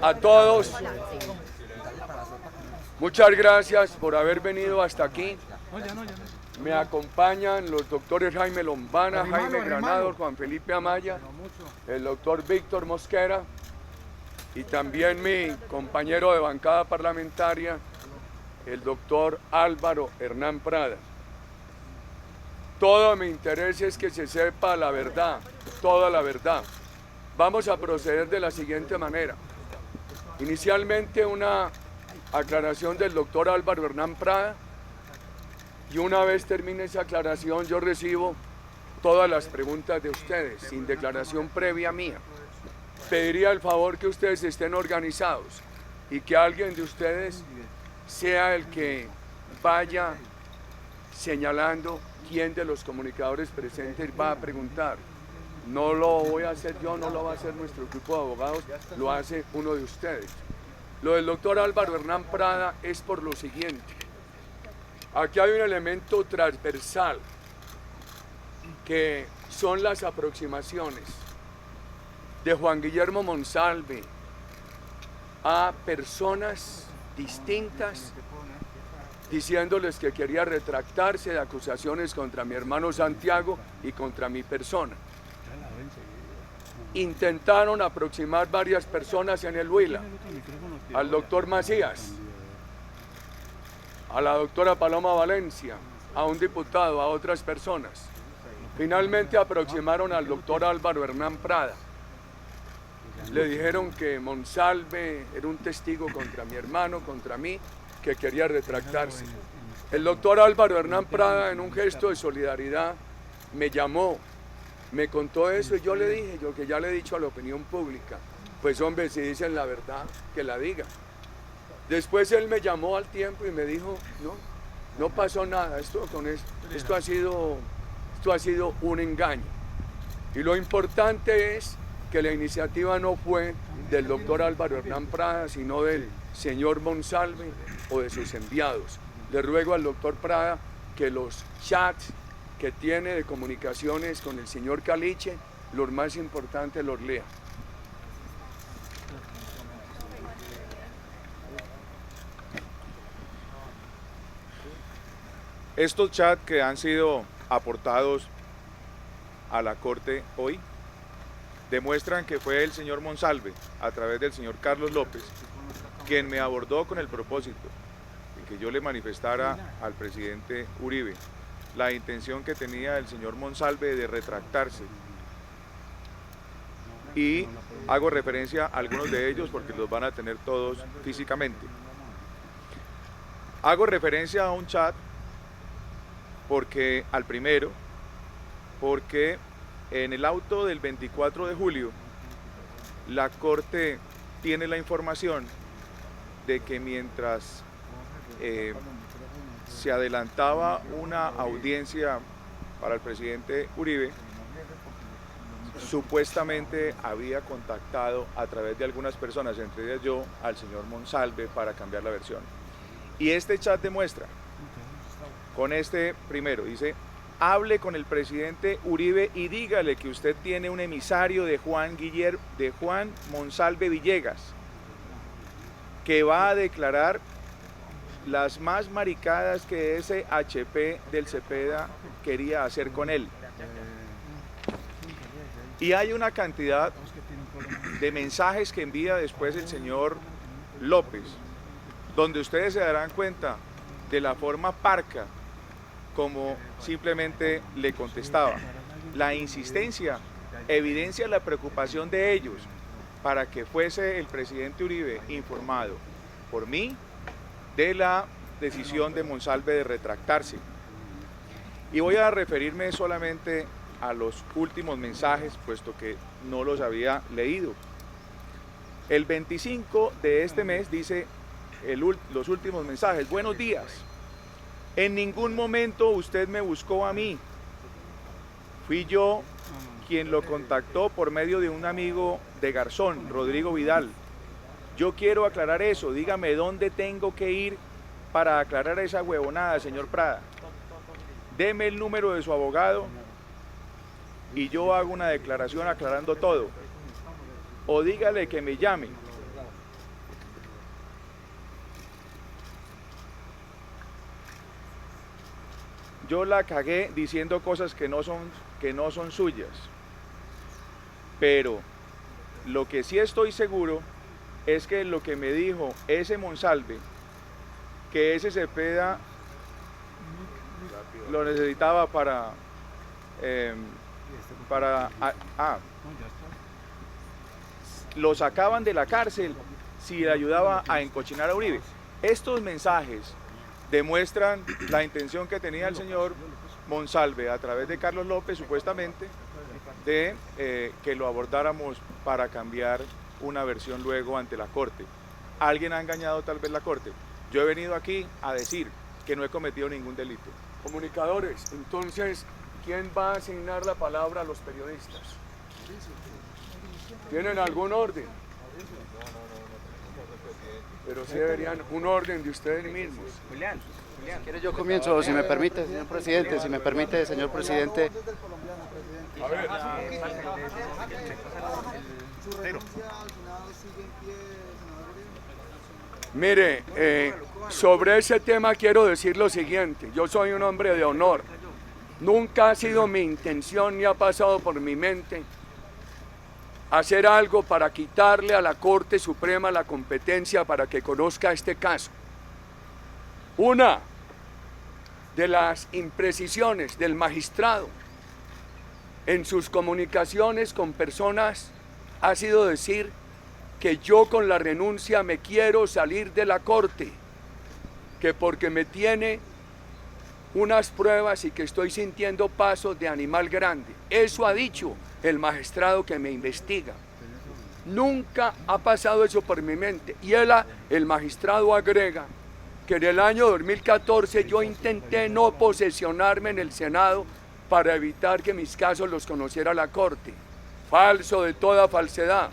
A todos, muchas gracias por haber venido hasta aquí. Me acompañan los doctores Jaime Lombana, Jaime Granados, Juan Felipe Amaya, el doctor Víctor Mosquera y también mi compañero de bancada parlamentaria, el doctor Álvaro Hernán Prada. Todo mi interés es que se sepa la verdad, toda la verdad. Vamos a proceder de la siguiente manera. Inicialmente una aclaración del doctor Álvaro Hernán Prada, y una vez termine esa aclaración yo recibo todas las preguntas de ustedes, sin declaración previa mía. Pediría el favor que ustedes estén organizados y que alguien de ustedes sea el que vaya señalando quién de los comunicadores presentes va a preguntar. No lo voy a hacer yo, no lo va a hacer nuestro equipo de abogados, lo hace uno de ustedes. Lo del doctor Álvaro Hernán Prada es por lo siguiente. Aquí hay un elemento transversal que son las aproximaciones de Juan Guillermo Monsalve a personas distintas diciéndoles que quería retractarse de acusaciones contra mi hermano Santiago y contra mi persona. Intentaron aproximar varias personas en el Huila, al doctor Macías, a la doctora Paloma Valencia, a un diputado, a otras personas. Finalmente aproximaron al doctor Álvaro Hernán Prada. Le dijeron que Monsalve era un testigo contra mi hermano, contra mí, que quería retractarse. El doctor Álvaro Hernán Prada, en un gesto de solidaridad, me llamó, me contó eso y yo le dije, yo que ya le he dicho a la opinión pública, pues hombre, si dicen la verdad, que la digan. Después él me llamó al tiempo y me dijo, no pasó nada, esto ha sido un engaño. Y lo importante es que la iniciativa no fue del doctor Álvaro Hernán Prada, sino del señor Monsalve o de sus enviados. Le ruego al doctor Prada que los chats que tiene de comunicaciones con el señor Caliche, los más importantes los lea. Estos chats que han sido aportados a la Corte hoy demuestran que fue el señor Monsalve, a través del señor Carlos López, quien me abordó con el propósito de que yo le manifestara al presidente Uribe la intención que tenía el señor Monsalve de retractarse. Y hago referencia a algunos de ellos porque los van a tener todos físicamente. Hago referencia a un chat al primero, porque en el auto del 24 de julio la Corte tiene la información de que mientras se adelantaba una audiencia para el presidente Uribe, supuestamente había contactado a través de algunas personas, entre ellas yo, al señor Monsalve para cambiar la versión. Y este chat demuestra, con este primero, dice: hable con el presidente Uribe y dígale que usted tiene un emisario de Juan Monsalve Villegas, que va a declarar las más maricadas que ese HP del Cepeda quería hacer con él. Y hay una cantidad de mensajes que envía después el señor López, donde ustedes se darán cuenta de la forma parca como simplemente le contestaba. La insistencia evidencia la preocupación de ellos para que fuese el presidente Uribe informado por mí de la decisión de Monsalve de retractarse. Y voy a referirme solamente a los últimos mensajes, puesto que no los había leído. El 25 de este mes dice los últimos mensajes: buenos días. En ningún momento usted me buscó a mí. Fui yo quien lo contactó por medio de un amigo de Garzón, Rodrigo Vidal. Yo quiero aclarar eso. Dígame dónde tengo que ir para aclarar esa huevonada, señor Prada. Deme el número de su abogado y yo hago una declaración aclarando todo. O dígale que me llame. yo la cagué diciendo cosas que no son suyas. Pero lo que sí estoy seguro es que lo que me dijo ese Monsalve, que ese Cepeda lo necesitaba lo sacaban de la cárcel si le ayudaba a encochinar a Uribe. Estos mensajes demuestran la intención que tenía el señor Monsalve a través de Carlos López, supuestamente, de que lo abordáramos para cambiar una versión luego ante la Corte. Alguien ha engañado tal vez la Corte. Yo he venido aquí a decir que no he cometido ningún delito. Comunicadores, entonces, ¿quién va a asignar la palabra a los periodistas? ¿Tienen algún orden? Pero sí deberían un orden de ustedes mismos. Julián, si quiere yo comienzo, si me permite, señor presidente, señor presidente. A ver. Mire, sobre ese tema quiero decir lo siguiente. Yo soy un hombre de honor. Nunca ha sido mi intención ni ha pasado por mi mente hacer algo para quitarle a la Corte Suprema la competencia para que conozca este caso. Una de las imprecisiones del magistrado en sus comunicaciones con personas ha sido decir que yo con la renuncia me quiero salir de la Corte, que porque me tiene unas pruebas y que estoy sintiendo pasos de animal grande. Eso ha dicho el magistrado que me investiga. Nunca ha pasado eso por mi mente. Y el magistrado agrega que en el año 2014 yo intenté no posesionarme en el Senado para evitar que mis casos los conociera la Corte. Falso de toda falsedad.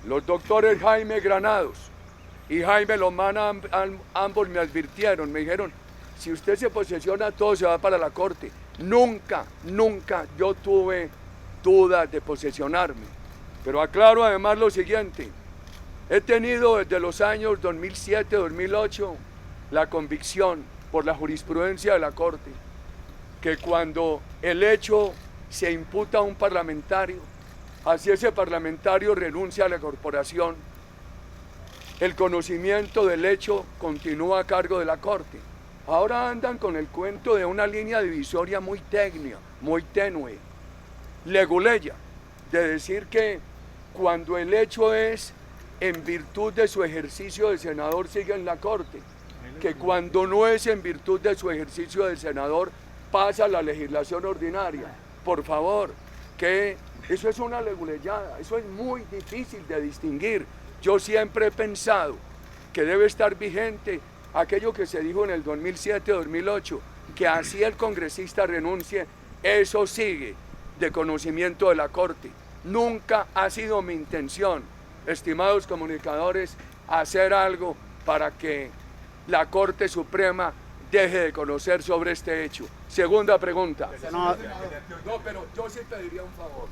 Los doctores Jaime Granados y Jaime Lomana ambos me advirtieron, me dijeron, si usted se posesiona, todo se va para la Corte. Nunca yo tuve dudas de posesionarme. Pero aclaro además lo siguiente, he tenido desde los años 2007, 2008, la convicción por la jurisprudencia de la Corte, que cuando el hecho se imputa a un parlamentario, así ese parlamentario renuncia a la corporación, el conocimiento del hecho continúa a cargo de la Corte. Ahora andan con el cuento de una línea divisoria muy técnica, muy tenue, leguleya, de decir que cuando el hecho es en virtud de su ejercicio de senador sigue en la Corte, que cuando no es en virtud de su ejercicio de senador pasa a la legislación ordinaria. Por favor, que eso es una leguleyada, eso es muy difícil de distinguir. Yo siempre he pensado que debe estar vigente aquello que se dijo en el 2007-2008, que así el congresista renuncie, eso sigue de conocimiento de la Corte. Nunca ha sido mi intención, estimados comunicadores, hacer algo para que la Corte Suprema deje de conocer sobre este hecho. Segunda pregunta. No, pero yo sí pediría un favor,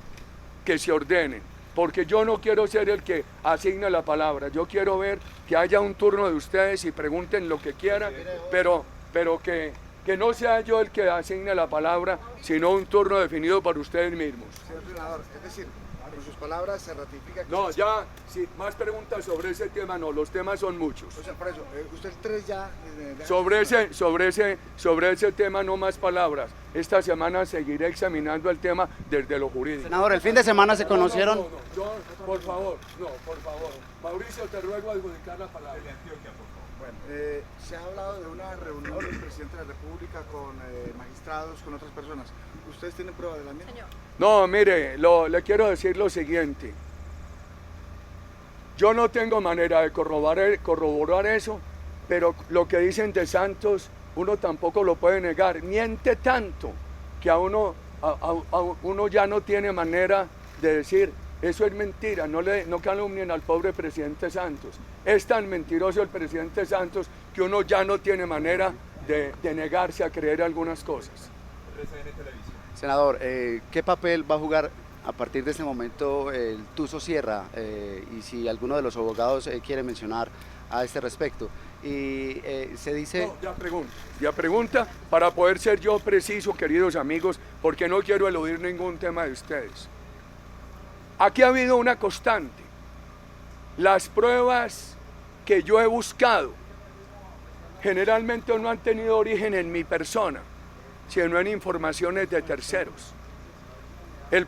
que se ordenen, porque yo no quiero ser el que asigne la palabra, yo quiero ver que haya un turno de ustedes y pregunten lo que quieran, pero que no sea yo el que asigne la palabra, sino un turno definido por ustedes mismos. Señor senador, es decir, con sus palabras se ratifica que... No, ya, si más preguntas sobre ese tema, no, los temas son muchos. O sea, por eso, usted tres ya... Sobre ese tema no más palabras. Esta semana seguiré examinando el tema desde lo jurídico. Senador, el fin de semana se conocieron... Por favor. Mauricio, te ruego adjudicar la palabra. Bueno, se ha hablado de una reunión del presidente de la República con magistrados, con otras personas. ¿Ustedes tienen prueba de la misma? No, mire, le quiero decir lo siguiente. Yo no tengo manera de corroborar eso, pero lo que dicen de Santos, uno tampoco lo puede negar. Miente tanto que a uno ya no tiene manera de decir, eso es mentira, no calumnien al pobre presidente Santos. Es tan mentiroso el presidente Santos que uno ya no tiene manera de negarse a creer algunas cosas. Senador, ¿qué papel va a jugar a partir de este momento el Tuzo Sierra? Y si alguno de los abogados quiere mencionar a este respecto. y se dice... No, ya pregunta, para poder ser yo preciso, queridos amigos, porque no quiero eludir ningún tema de ustedes. Aquí ha habido una constante. Las pruebas que yo he buscado generalmente no han tenido origen en mi persona, sino en informaciones de terceros. El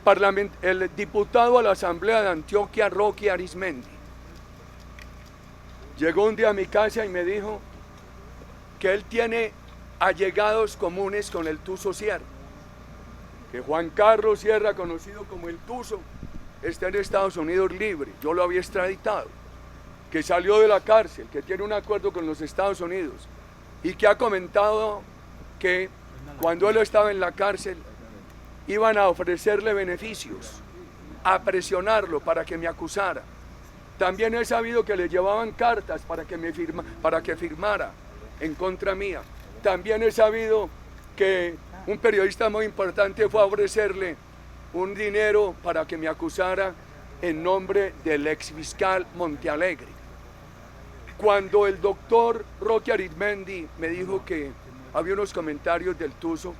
diputado a la Asamblea de Antioquia, Roque Arizmendi, llegó un día a mi casa y me dijo que él tiene allegados comunes con el Tuzo Sierra, que Juan Carlos Sierra, conocido como el Tuzo, está en Estados Unidos libre, yo lo había extraditado, que salió de la cárcel, que tiene un acuerdo con los Estados Unidos y que ha comentado que cuando él estaba en la cárcel iban a ofrecerle beneficios, a presionarlo para que me acusara. También he sabido que le llevaban cartas para que firmara en contra mía. También he sabido que un periodista muy importante fue a ofrecerle un dinero para que me acusara en nombre del exfiscal Montealegre. Cuando el doctor Roque Arizmendi me dijo que había unos comentarios del Tuzo,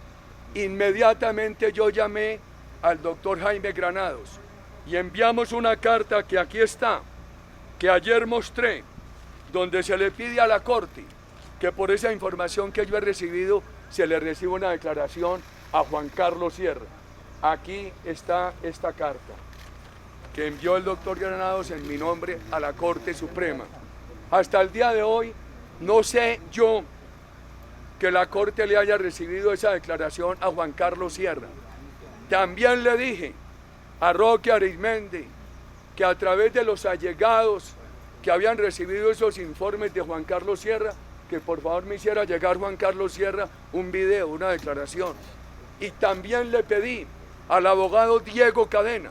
inmediatamente yo llamé al doctor Jaime Granados y enviamos una carta que aquí está, que ayer mostré, donde se le pide a la Corte que por esa información que yo he recibido se le reciba una declaración a Juan Carlos Sierra. Aquí está esta carta que envió el doctor Granados en mi nombre a la Corte Suprema. Hasta el día de hoy no sé yo que la Corte le haya recibido esa declaración a Juan Carlos Sierra. También le dije a Roque Arizmendi que a través de los allegados que habían recibido esos informes de Juan Carlos Sierra, que por favor me hiciera llegar Juan Carlos Sierra un video, una declaración. Y también le pedí al abogado Diego Cadena,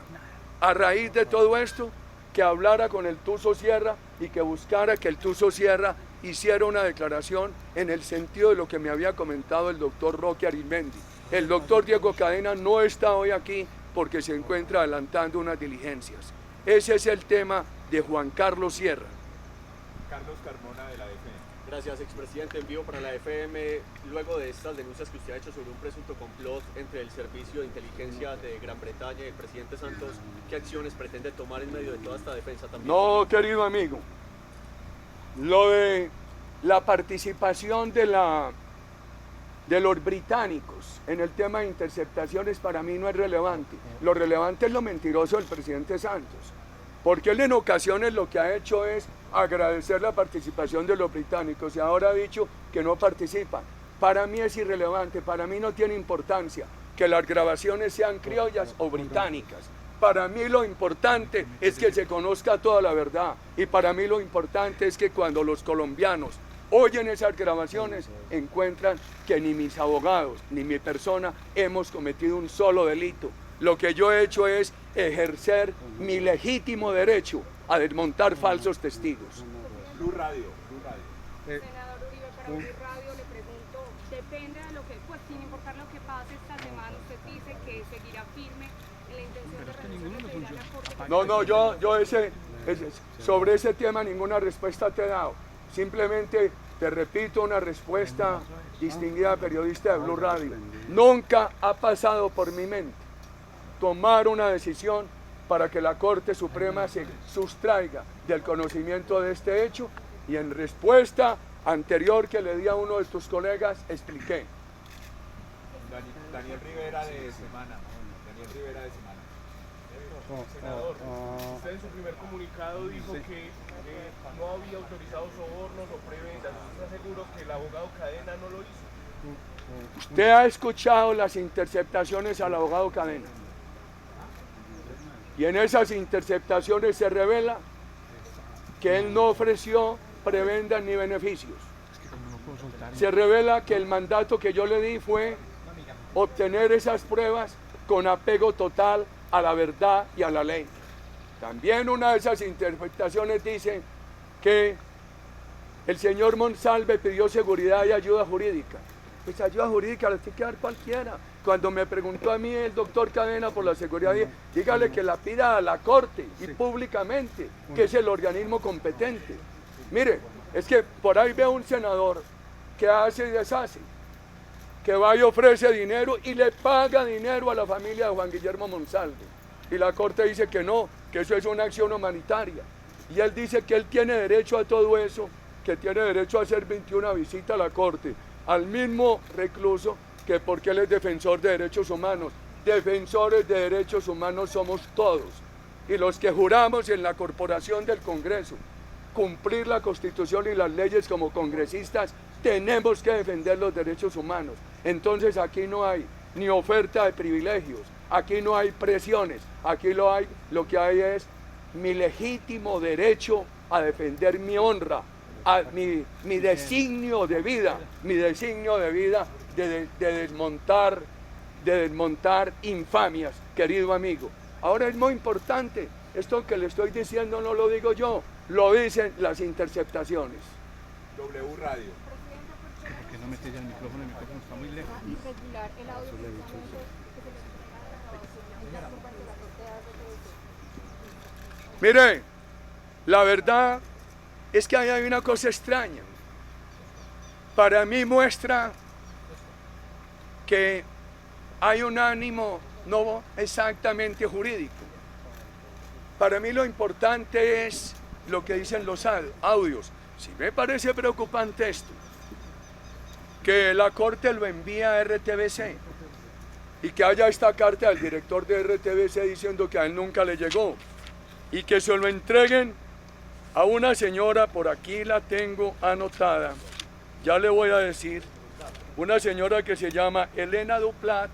a raíz de todo esto, que hablara con el Tuzo Sierra y que buscara que el Tuzo Sierra hiciera una declaración en el sentido de lo que me había comentado el doctor Roque Arizmendi. El doctor Diego Cadena no está hoy aquí porque se encuentra adelantando unas diligencias. Ese es el tema de Juan Carlos Sierra. Carlos Carmona, de la FM. Gracias, expresidente. En vivo para la FM, luego de estas denuncias que usted ha hecho sobre un presunto complot entre el Servicio de Inteligencia de Gran Bretaña y el presidente Santos, ¿qué acciones pretende tomar en medio de toda esta defensa también? No, querido amigo, lo de la participación de los británicos en el tema de interceptaciones para mí no es relevante. Lo relevante es lo mentiroso del presidente Santos, porque él en ocasiones lo que ha hecho es agradecer la participación de los británicos y ahora ha dicho que no participan. Para mí es irrelevante, para mí no tiene importancia que las grabaciones sean criollas o británicas. Para mí lo importante es que se conozca toda la verdad y para mí lo importante es que cuando los colombianos oyen esas grabaciones encuentran que ni mis abogados ni mi persona hemos cometido un solo delito. Lo que yo he hecho es ejercer mi legítimo derecho a desmontar falsos testigos. Blue Radio. Senador Uribe, para Blue Radio le pregunto, depende de lo que, pues sin importar lo que pase esta semana, usted dice que seguirá firme en la intención de realizar la Corte. No, yo sobre ese tema ninguna respuesta te he dado. Simplemente te repito una respuesta distinguida periodista de Blue Radio. Nunca ha pasado por mi mente tomar una decisión para que la Corte Suprema se sustraiga del conocimiento de este hecho y en respuesta anterior que le di a uno de tus colegas expliqué. Daniel Rivera de Semana. Senador, usted en su primer comunicado dijo que no había autorizado sobornos o prebendas. ¿Está seguro que el abogado Cadena no lo hizo? Usted ha escuchado las interceptaciones al abogado Cadena. Y en esas interceptaciones se revela que él no ofreció prebendas ni beneficios. Se revela que el mandato que yo le di fue obtener esas pruebas con apego total a la verdad y a la ley. También una de esas interpretaciones dice que el señor Monsalve pidió seguridad y ayuda jurídica. Pues ayuda jurídica la tiene que dar cualquiera. Cuando me preguntó a mí el doctor Cadena por la seguridad, dígale que la pida a la Corte y públicamente, que es el organismo competente. Mire, es que por ahí veo un senador que hace y deshace, que va y ofrece dinero y le paga dinero a la familia de Juan Guillermo Monsalve. Y la Corte dice que no, que eso es una acción humanitaria. Y él dice que él tiene derecho a todo eso, que tiene derecho a hacer 21 visitas a la Corte, al mismo recluso que porque él es defensor de derechos humanos. Defensores de derechos humanos somos todos. Y los que juramos en la corporación del Congreso cumplir la Constitución y las leyes como congresistas, tenemos que defender los derechos humanos. Entonces aquí no hay ni oferta de privilegios, aquí no hay presiones, aquí lo que hay es mi legítimo derecho a defender mi honra, a mi designio de vida, de desmontar infamias, querido amigo. Ahora es muy importante, esto que le estoy diciendo no lo digo yo, lo dicen las interceptaciones. W Radio. ¿Por qué no mete ya el micrófono está muy lejos? Regular el audio precisamente que se le entrega a la grabación por parte de la Corte de RTBC. Mire, la verdad es que ahí hay una cosa extraña. Para mí muestra que hay un ánimo no exactamente jurídico. Para mí lo importante es lo que dicen los audios. Si me parece preocupante esto, que la Corte lo envía a RTBC y que haya esta carta del director de RTBC diciendo que a él nunca le llegó y que se lo entreguen a una señora, por aquí la tengo anotada, ya le voy a decir, una señora que se llama Elena Duplat,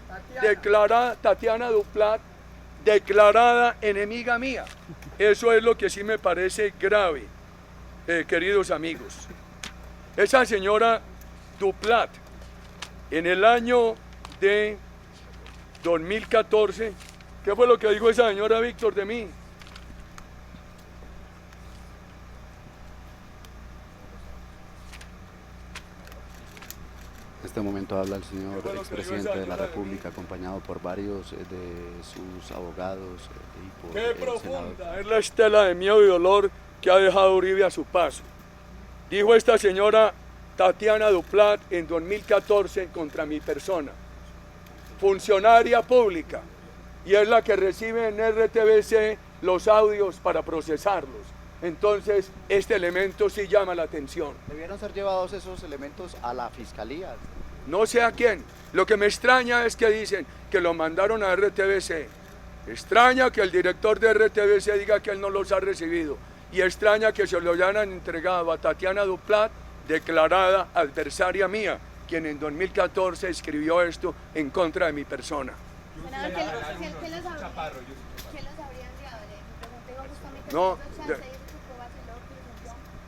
Tatiana Duplat, declarada enemiga mía. Eso es lo que sí me parece grave, queridos amigos. Esa señora Duplat, en el año de 2014, ¿qué fue lo que dijo esa señora, Víctor, de mí? En este momento habla el señor expresidente de la República, acompañado por varios de sus abogados y por Qué el profunda senador. es la estela de miedo y dolor que ha dejado Uribe a su paso. Dijo esta señora Tatiana Duplat en 2014 contra mi persona, funcionaria pública, y es la que recibe en RTBC los audios para procesarlos. Entonces, este elemento sí llama la atención. Debieron ser llevados esos elementos a la fiscalía. No sé a quién. Lo que me extraña es que dicen que lo mandaron a RTBC. Extraña que el director de RTBC diga que él no los ha recibido. Y extraña que se lo hayan entregado a Tatiana Duplat, declarada adversaria mía, quien en 2014 escribió esto en contra de mi persona. Senador, ¿qué los habría enviado? Le pregunté justamente. No,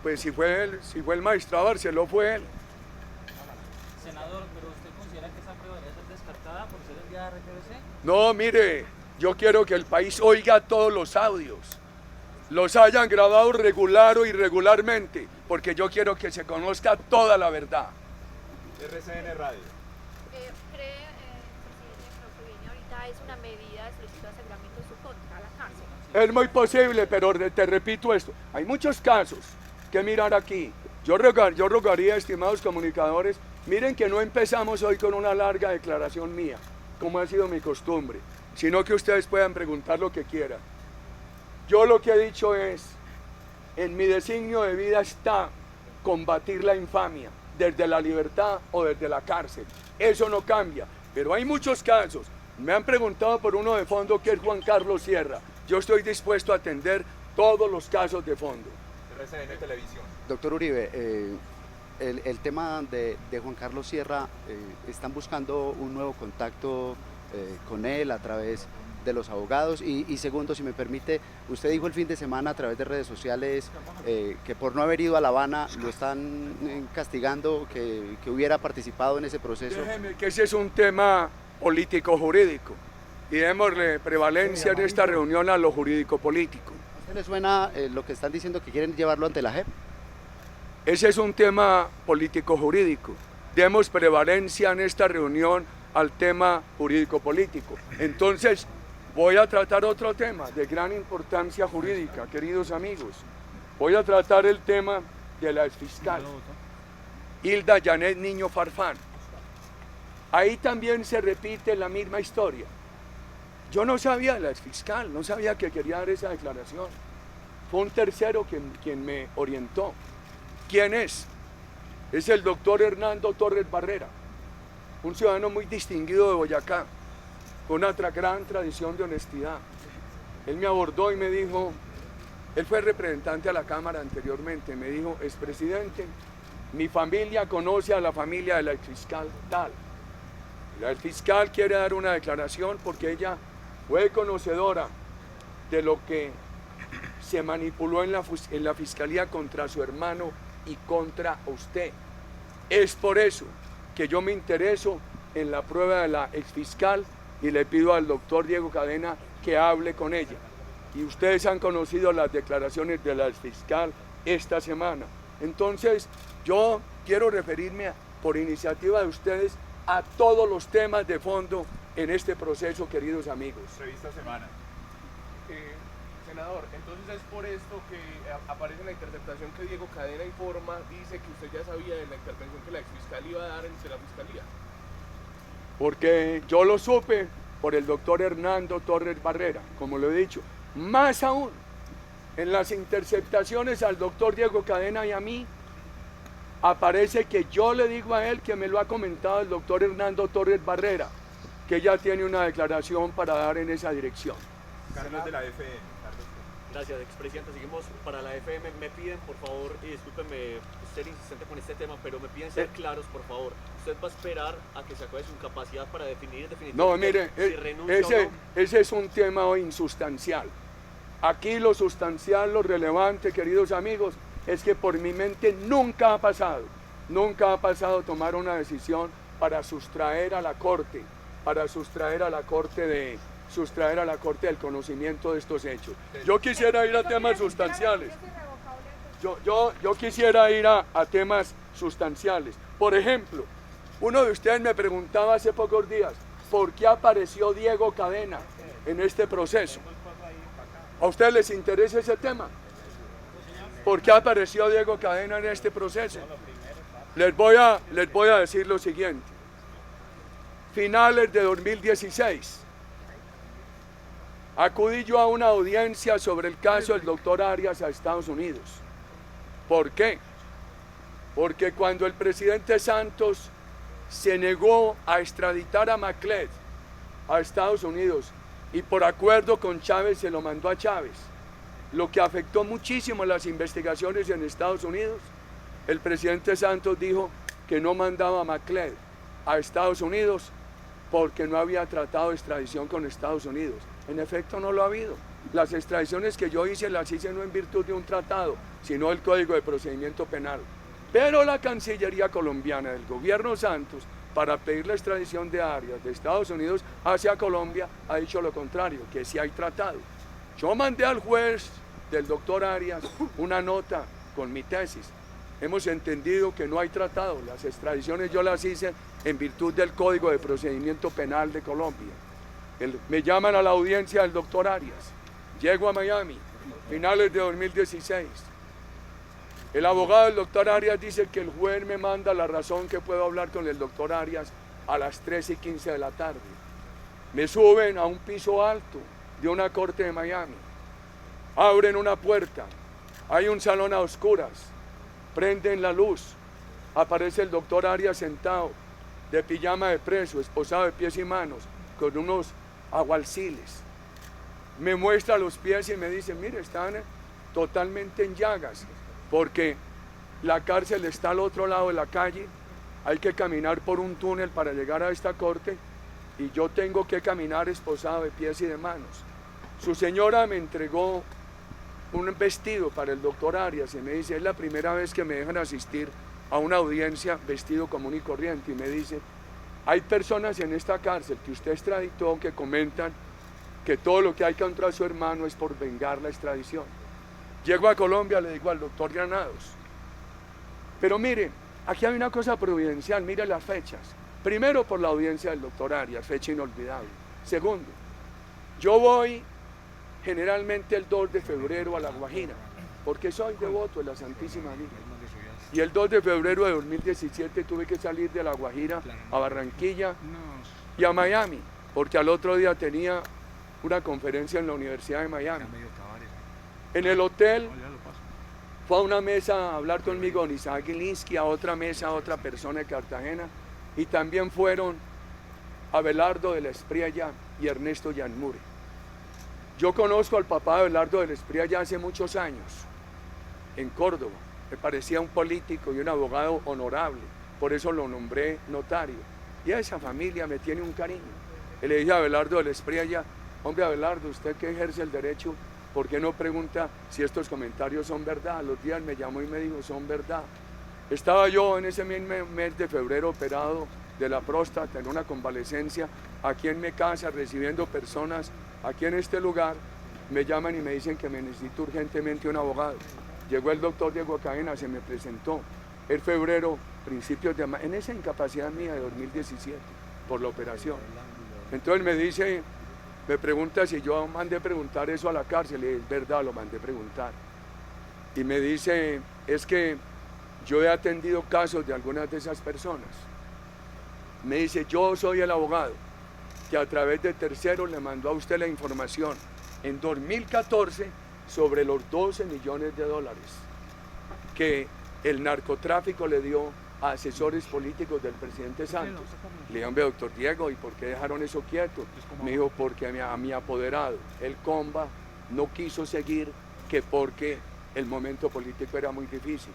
pues si fue el magistrado Barceló, fue él. Senador, ¿pero usted considera que esa prueba debe ser descartada por ser enviada a RTBC? No, mire, yo quiero que el país oiga todos los audios, los hayan grabado regular o irregularmente, porque yo quiero que se conozca toda la verdad. RCN Radio. ¿Cree, presidente, que lo que viene ahorita es una medida de solicitud de aseguramiento en su contra a la cárcel? Es muy posible, pero te repito esto, hay muchos casos que mirar aquí. Yo rogaría, estimados comunicadores, miren que no empezamos hoy con una larga declaración mía, como ha sido mi costumbre, sino que ustedes puedan preguntar lo que quieran. Yo lo que he dicho es, en mi designio de vida está combatir la infamia, desde la libertad o desde la cárcel. Eso no cambia, pero hay muchos casos. Me han preguntado por uno de fondo que es Juan Carlos Sierra. Yo estoy dispuesto a atender todos los casos de fondo. RCN Televisión. Doctor Uribe, el tema de Juan Carlos Sierra, están buscando un nuevo contacto con él a través de los abogados y segundo, si me permite, usted dijo el fin de semana a través de redes sociales que por no haber ido a La Habana lo están castigando, que hubiera participado en ese proceso. Déjeme que ese es un tema político-jurídico y démosle prevalencia en esta reunión a lo jurídico-político. ¿A usted le suena lo que están diciendo que quieren llevarlo ante la JEP? Ese es un tema político-jurídico. Demos prevalencia en esta reunión al tema jurídico-político. Entonces, voy a tratar otro tema de gran importancia jurídica, queridos amigos. Voy a tratar el tema de la exfiscal, Hilda Janet Niño Farfán. Ahí también se repite la misma historia. Yo no sabía de la exfiscal, no sabía que quería dar esa declaración. Fue un tercero quien me orientó. ¿Quién es? Es el doctor Hernando Torres Barrera, un ciudadano muy distinguido de Boyacá, con una gran tradición de honestidad. Él me abordó y me dijo, él fue representante a la Cámara anteriormente, me dijo, expresidente, mi familia conoce a la familia de la exfiscal tal. La exfiscal quiere dar una declaración porque ella fue conocedora de lo que se manipuló en la fiscalía contra su hermano y contra usted. Es por eso que yo me intereso en la prueba de la exfiscal y le pido al doctor Diego Cadena que hable con ella. Y ustedes han conocido las declaraciones de la exfiscal esta semana. Entonces, yo quiero referirme por iniciativa de ustedes a todos los temas de fondo en este proceso, queridos amigos. Revista Semana. Senador, entonces es por esto que aparece en la interceptación que Diego Cadena informa, dice que usted ya sabía de la intervención que la exfiscal iba a dar ante la fiscalía. Porque yo lo supe por el doctor Hernando Torres Barrera, como lo he dicho. Más aún, en las interceptaciones al doctor Diego Cadena y a mí, aparece que yo le digo a él que me lo ha comentado el doctor Hernando Torres Barrera, que ya tiene una declaración para dar en esa dirección. Carlos de la FM. Gracias, expresidente. Seguimos para la FM. Me piden, por favor, y discúlpeme ser insistente con este tema, pero me piden ser claros, por favor. ¿Usted va a esperar a que se acabe su incapacidad para definir definitivamente No, mire, si renuncia o no? ese es un tema hoy insustancial. Aquí lo sustancial, lo relevante, queridos amigos, es que por mi mente nunca ha pasado tomar una decisión para sustraer a la Corte, del conocimiento de estos hechos. Yo quisiera ir a temas sustanciales. Yo quisiera ir a temas sustanciales. Por ejemplo, uno de ustedes me preguntaba hace pocos días, ¿por qué apareció Diego Cadena en este proceso? ¿A ustedes les interesa ese tema? ¿Por qué apareció Diego Cadena en este proceso? Les voy a decir lo siguiente. Finales de 2016, acudí yo a una audiencia sobre el caso del doctor Arias a Estados Unidos. ¿Por qué? Porque cuando el presidente Santos se negó a extraditar a Macled a Estados Unidos y por acuerdo con Chávez se lo mandó a Chávez, lo que afectó muchísimo las investigaciones en Estados Unidos, el presidente Santos dijo que no mandaba a Macled a Estados Unidos porque no había tratado de extradición con Estados Unidos. En efecto, no lo ha habido. Las extradiciones que yo hice, las hice no en virtud de un tratado, sino del Código de Procedimiento Penal. Pero la Cancillería colombiana del gobierno Santos, para pedir la extradición de Arias de Estados Unidos hacia Colombia, ha dicho lo contrario, que sí hay tratado. Yo mandé al juez del doctor Arias una nota con mi tesis. Hemos entendido que no hay tratado. Las extradiciones yo las hice en virtud del Código de Procedimiento Penal de Colombia. Me llaman a la audiencia del doctor Arias. Llego a Miami, finales de 2016. El abogado del doctor Arias dice que el juez me manda la razón que puedo hablar con el doctor Arias a las 3:15 de la tarde. Me suben a un piso alto de una corte de Miami. Abren una puerta. Hay un salón a oscuras. Prenden la luz. Aparece el doctor Arias sentado, de pijama de preso, esposado de pies y manos, con unos agualciles. Me muestra los pies y me dice, mire, están totalmente en llagas, porque la cárcel está al otro lado de la calle, hay que caminar por un túnel para llegar a esta corte, y yo tengo que caminar esposado de pies y de manos. Su señora me entregó un vestido para el doctor Arias y me dice, es la primera vez que me dejan asistir a una audiencia vestido común y corriente, y me dice, hay personas en esta cárcel que usted extraditó que comentan que todo lo que hay contra su hermano es por vengar la extradición. Llego a Colombia, le digo al doctor Granados, pero mire, aquí hay una cosa providencial, mire las fechas. Primero, por la audiencia del doctor Arias, fecha inolvidable. Segundo, yo voy generalmente el 2 de febrero a La Guajira porque soy devoto de la Santísima Virgen. Y el 2 de febrero de 2017 tuve que salir de La Guajira a Barranquilla y a Miami, porque al otro día tenía una conferencia en la Universidad de Miami. En el hotel fue a una mesa a hablar conmigo don Isaac Gilinski, a otra mesa a otra persona de Cartagena, y también fueron Abelardo de la Espriella y Ernesto Yanmure. Yo conozco al papá de Abelardo de la Espriella hace muchos años, en Córdoba. Me parecía un político y un abogado honorable, por eso lo nombré notario. Y a esa familia me tiene un cariño. Y le dije a Abelardo de la Espriella: hombre Abelardo, usted que ejerce el derecho, ¿por qué no pregunta si estos comentarios son verdad? A los días me llamó y me dijo: son verdad. Estaba yo en ese mismo mes de febrero operado de la próstata en una convalecencia aquí en mi casa, recibiendo personas aquí en este lugar. Me llaman y me dicen que me necesito urgentemente un abogado. Llegó el doctor Diego Cadena, se me presentó en febrero, principios de en esa incapacidad mía de 2017 por la operación. Entonces me dice, me pregunta si yo mandé preguntar eso a la cárcel. Y es verdad, lo mandé preguntar. Y me dice, es que yo he atendido casos de algunas de esas personas. Me dice, yo soy el abogado que a través de terceros le mandó a usted la información en 2014 sobre los 12 millones de dólares que el narcotráfico le dio a asesores políticos del presidente Santos. Le dije, hombre, doctor Diego, ¿y por qué dejaron eso quieto? Me dijo, porque a mi apoderado, el Comba, no quiso seguir, que porque el momento político era muy difícil.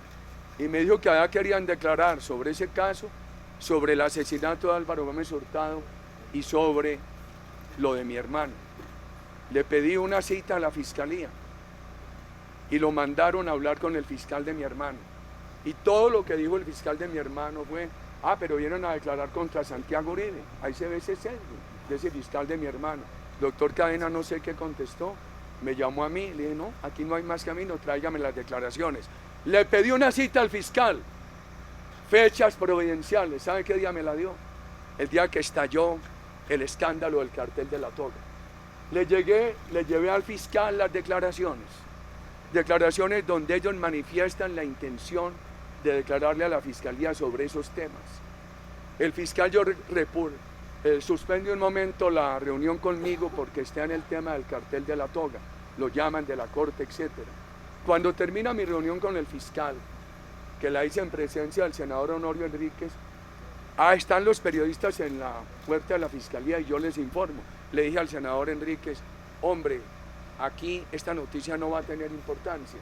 Y me dijo que allá querían declarar sobre ese caso, sobre el asesinato de Álvaro Gómez Hurtado y sobre lo de mi hermano. Le pedí una cita a la fiscalía y lo mandaron a hablar con el fiscal de mi hermano. Y todo lo que dijo el fiscal de mi hermano fue, pero vienen a declarar contra Santiago Uribe. Ahí se ve ese sesgo de ese fiscal de mi hermano. Doctor Cadena no sé qué contestó, me llamó a mí, le dije, no, aquí no hay más camino, tráigame las declaraciones. Le pedí una cita al fiscal, fechas providenciales. ¿Sabe qué día me la dio? El día que estalló el escándalo del cartel de la toga. Le llevé al fiscal las declaraciones donde ellos manifiestan la intención de declararle a la fiscalía sobre esos temas. El fiscal suspende un momento la reunión conmigo porque está en el tema del cartel de la toga, lo llaman de la corte, etc. Cuando termina mi reunión con el fiscal, que la hice en presencia del senador Honorio Enríquez, están los periodistas en la puerta de la fiscalía y yo les informo. Le dije al senador Enríquez, hombre, aquí esta noticia no va a tener importancia,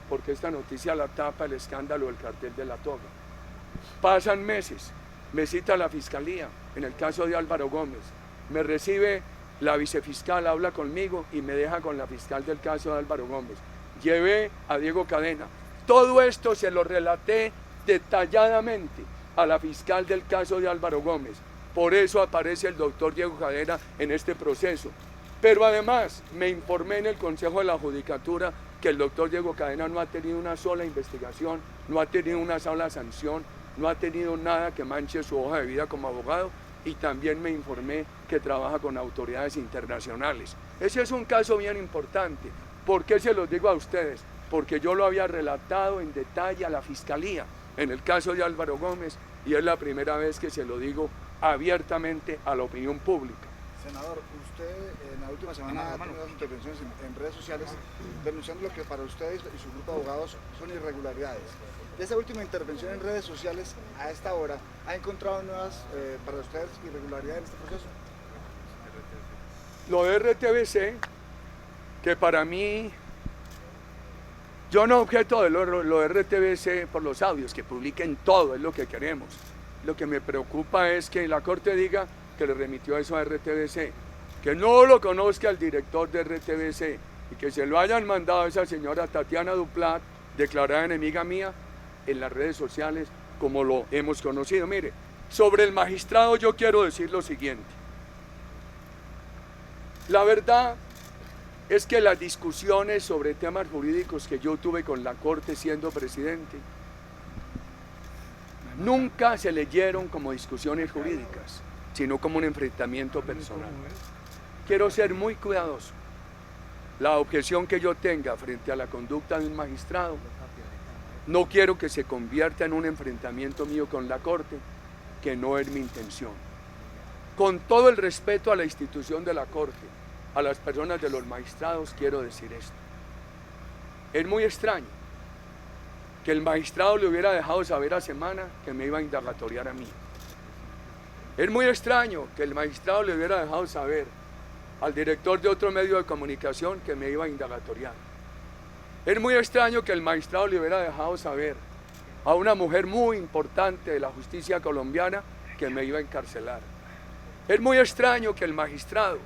porque esta noticia la tapa el escándalo del cartel de la toga. Pasan meses, me cita la fiscalía en el caso de Álvaro Gómez, me recibe la vicefiscal, habla conmigo y me deja con la fiscal del caso de Álvaro Gómez. Llevé a Diego Cadena. Todo esto se lo relaté detalladamente a la fiscal del caso de Álvaro Gómez. Por eso aparece el doctor Diego Cadena en este proceso. Pero además me informé en el Consejo de la Judicatura que el doctor Diego Cadena no ha tenido una sola investigación, no ha tenido una sola sanción, no ha tenido nada que manche su hoja de vida como abogado, y también me informé que trabaja con autoridades internacionales. Ese es un caso bien importante. ¿Por qué se los digo a ustedes? Porque yo lo había relatado en detalle a la Fiscalía en el caso de Álvaro Gómez y es la primera vez que se lo digo abiertamente a la opinión pública. Senador, usted en la última semana ha tenido intervenciones en redes sociales denunciando lo que para ustedes y su grupo de abogados son irregularidades. De esa última intervención en redes sociales a esta hora, ¿ha encontrado nuevas para ustedes irregularidades en este proceso? Lo de RTBC, que para mí, yo no objeto de lo de RTBC por los audios, que publiquen todo, es lo que queremos. Lo que me preocupa es que la Corte diga que le remitió eso a RTBC, que no lo conozca el director de RTBC y que se lo hayan mandado a esa señora Tatiana Duplat, declarada enemiga mía, en las redes sociales, como lo hemos conocido. Mire, sobre el magistrado yo quiero decir lo siguiente. La verdad es que las discusiones sobre temas jurídicos que yo tuve con la Corte siendo presidente nunca se leyeron como discusiones jurídicas, sino como un enfrentamiento personal. Quiero ser muy cuidadoso. la objeción que yo tenga frente a la conducta de un magistrado, no quiero que se convierta en un enfrentamiento mío con la Corte, que no es mi intención. Con todo el respeto a la institución de la Corte, a las personas de los magistrados, quiero decir esto. Es muy extraño que el magistrado le hubiera dejado saber a Semana que me iba a indagatoriar a mí. Es muy extraño que el magistrado le hubiera dejado saber al director de otro medio de comunicación que me iba a indagatoriar. Es muy extraño que el magistrado le hubiera dejado saber a una mujer muy importante de la justicia colombiana que me iba a encarcelar. Es muy extraño que el magistrado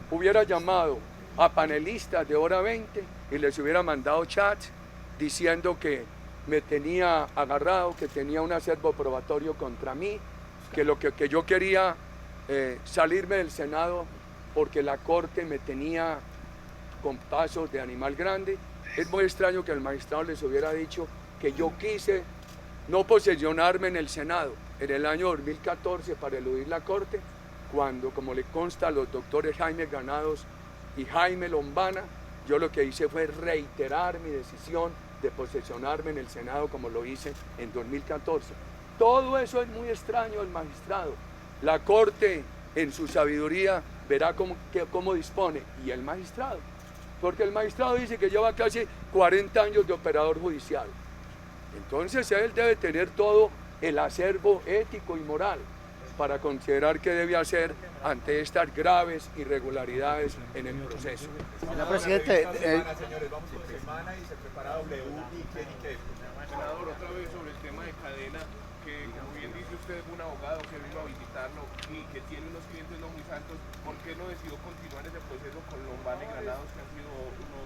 hubiera llamado a panelistas de Hora 20 y les hubiera mandado chats diciendo que me tenía agarrado, que tenía un acervo probatorio contra mí, que yo quería salirme del Senado porque la Corte me tenía con pasos de animal grande. Es muy extraño que el magistrado les hubiera dicho que yo quise no posesionarme en el Senado en el año 2014 para eludir la Corte, cuando, como le consta a los doctores Jaime Granados y Jaime Lombana, yo lo que hice fue reiterar mi decisión de posesionarme en el Senado como lo hice en 2014. Todo eso es muy extraño del magistrado. La Corte, en su sabiduría, verá cómo dispone. Y el magistrado, porque el magistrado dice que lleva casi 40 años de operador judicial. Entonces él debe tener todo el acervo ético y moral para considerar qué debe hacer ante estas graves irregularidades en el proceso. Señor presidente, Señores, vamos con Semana y se prepara W y qué. Senador, otra vez sobre el tema de Cadena, que como bien dice usted es un abogado que vino a visitarlo y que tiene unos clientes no muy santos. ¿Por qué no decidió continuar ese proceso con Lombana y Granados, que han sido unos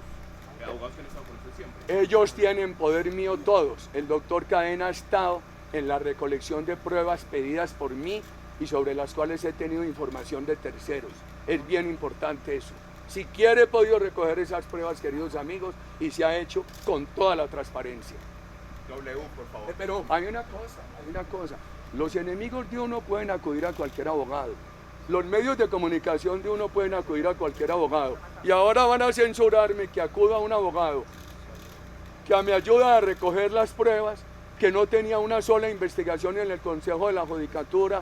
abogados que han estado con usted siempre? Ellos tienen poder mío todos. El doctor Cadena ha estado en la recolección de pruebas pedidas por mí y sobre las cuales he tenido información de terceros. Es bien importante eso. Si quiere he podido recoger esas pruebas, queridos amigos, y se ha hecho con toda la transparencia. W, por favor. Pero hay una cosa. Los enemigos de uno pueden acudir a cualquier abogado. Los medios de comunicación de uno pueden acudir a cualquier abogado. Y ahora van a censurarme que acuda a un abogado que me ayuda a recoger las pruebas, que no tenía una sola investigación en el Consejo de la Judicatura,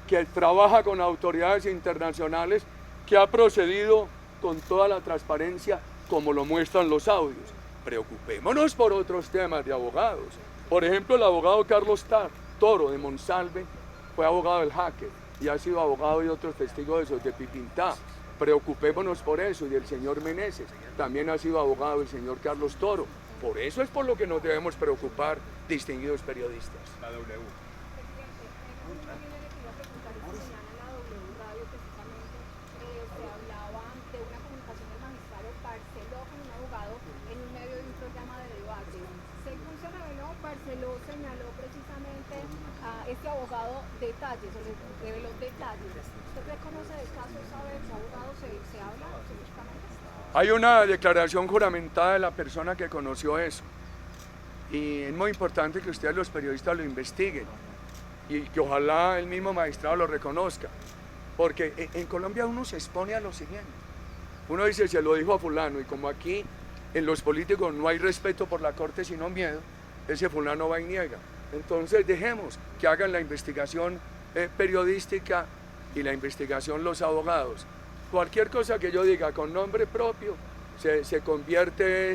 que trabaja con autoridades internacionales, que ha procedido con toda la transparencia como lo muestran los audios. Preocupémonos por otros temas de abogados. Por ejemplo, el abogado Carlos Toro de Monsalve fue abogado del hacker y ha sido abogado de otros testigos de esos de Pipintá. Preocupémonos por eso. Y el señor Meneses también ha sido abogado del señor Carlos Toro. Por eso es por lo que nos debemos preocupar, distinguidos periodistas. La W. Barceló señaló precisamente a este abogado detalles, o le reveló detalles. ¿Usted reconoce de casos, sabe de qué abogado se habla específicamente? Hay una declaración juramentada de la persona que conoció eso. Y es muy importante que ustedes los periodistas lo investiguen y que ojalá el mismo magistrado lo reconozca. Porque en Colombia uno se expone a lo siguiente. Uno dice, se lo dijo a fulano, y como aquí en los políticos no hay respeto por la Corte sino miedo, ese fulano va y niega. Entonces dejemos que hagan la investigación periodística y la investigación los abogados. Cualquier cosa que yo diga con nombre propio se convierte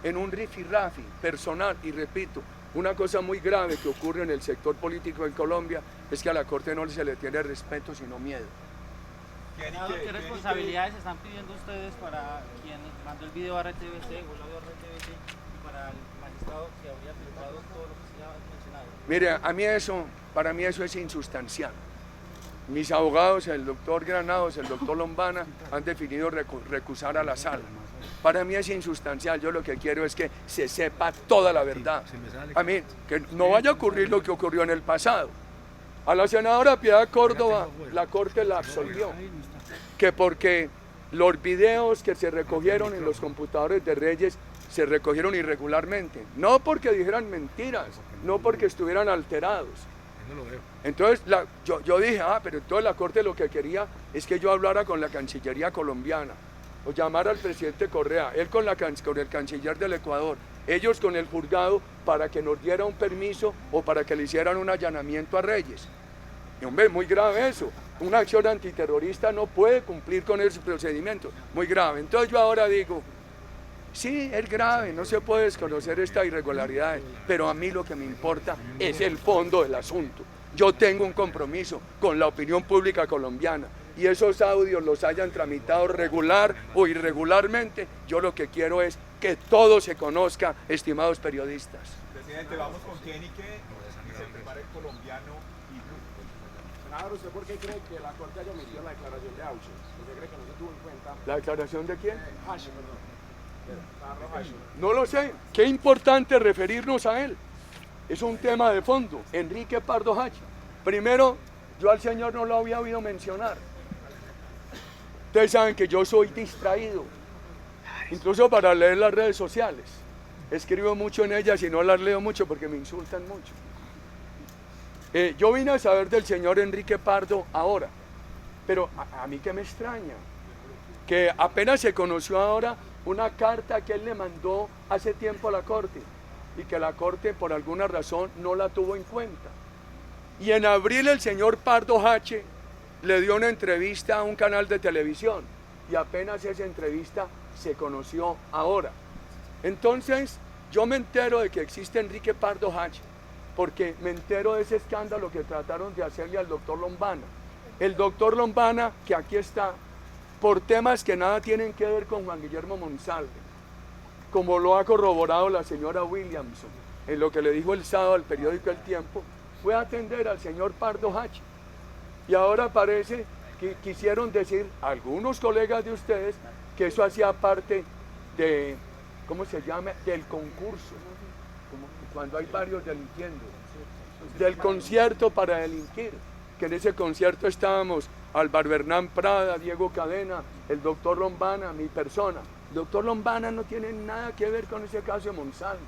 en un rifirrafi personal. Y repito, una cosa muy grave que ocurre en el sector político en Colombia es que a la Corte no se le tiene respeto sino miedo. ¿Qué responsabilidades están pidiendo ustedes para quien mandó el video a RTBC, o el audio a RTBC, y para el magistrado que habría filtrado todo lo que se ha mencionado? Mire, para mí eso es insustancial. Mis abogados, el doctor Granados, el doctor Lombana, han definido recusar a la sala. Para mí es insustancial. Yo lo que quiero es que se sepa toda la verdad. A mí, que no vaya a ocurrir lo que ocurrió en el pasado. A la senadora Piedad Córdoba, la Corte la absolvió, que porque los videos que se recogieron en los computadores de Reyes se recogieron irregularmente, no porque dijeran mentiras, no porque estuvieran alterados. Entonces yo dije, pero entonces la Corte lo que quería es que yo hablara con la Cancillería colombiana. o llamar al presidente Correa, él con el canciller del Ecuador, ellos con el juzgado para que nos diera un permiso o para que le hicieran un allanamiento a Reyes. Y hombre, muy grave eso. Una acción antiterrorista no puede cumplir con esos procedimientos. Muy grave. Entonces yo ahora digo, sí, es grave, no se puede desconocer esta irregularidad, pero a mí lo que me importa es el fondo del asunto. Yo tengo un compromiso con la opinión pública colombiana y esos audios los hayan tramitado regular o irregularmente, yo lo que quiero es que todo se conozca, estimados periodistas. Presidente, vamos con Kenique, que se prepara el colombiano y Blue. Senador, ¿usted por qué cree que la Corte haya omitido la declaración de Auche? ¿Por qué cree que no se tuvo en cuenta? ¿La declaración de quién? Hash, perdón. Carlos Hash. No lo sé. Qué importante referirnos a él. Es un tema de fondo. Enrique Pardo Hache. Primero, yo al señor no lo había oído mencionar. Ustedes saben que yo soy distraído, incluso para leer las redes sociales. Escribo mucho en ellas y no las leo mucho porque me insultan mucho. Yo vine a saber del señor Enrique Pardo ahora, pero a mí que me extraña, que apenas se conoció ahora una carta que él le mandó hace tiempo a la Corte y que la Corte por alguna razón no la tuvo en cuenta. Y en abril el señor Pardo Hache le dio una entrevista a un canal de televisión y apenas esa entrevista se conoció ahora. Entonces yo me entero de que existe Enrique Pardo Hache porque me entero de ese escándalo que trataron de hacerle al doctor Lombana. El doctor Lombana, que aquí está, por temas que nada tienen que ver con Juan Guillermo Monsalve, como lo ha corroborado la señora Williamson, en lo que le dijo el sábado al periódico El Tiempo, fue a atender al señor Pardo Hache. Y ahora parece que quisieron decir algunos colegas de ustedes que eso hacía parte de, ¿cómo se llama?, del concurso, como cuando hay varios delinquiendo, del concierto para delinquir, que en ese concierto estábamos Álvaro Hernán Prada, Diego Cadena, el doctor Lombana, mi persona. El doctor Lombana no tiene nada que ver con ese caso de Monsalve.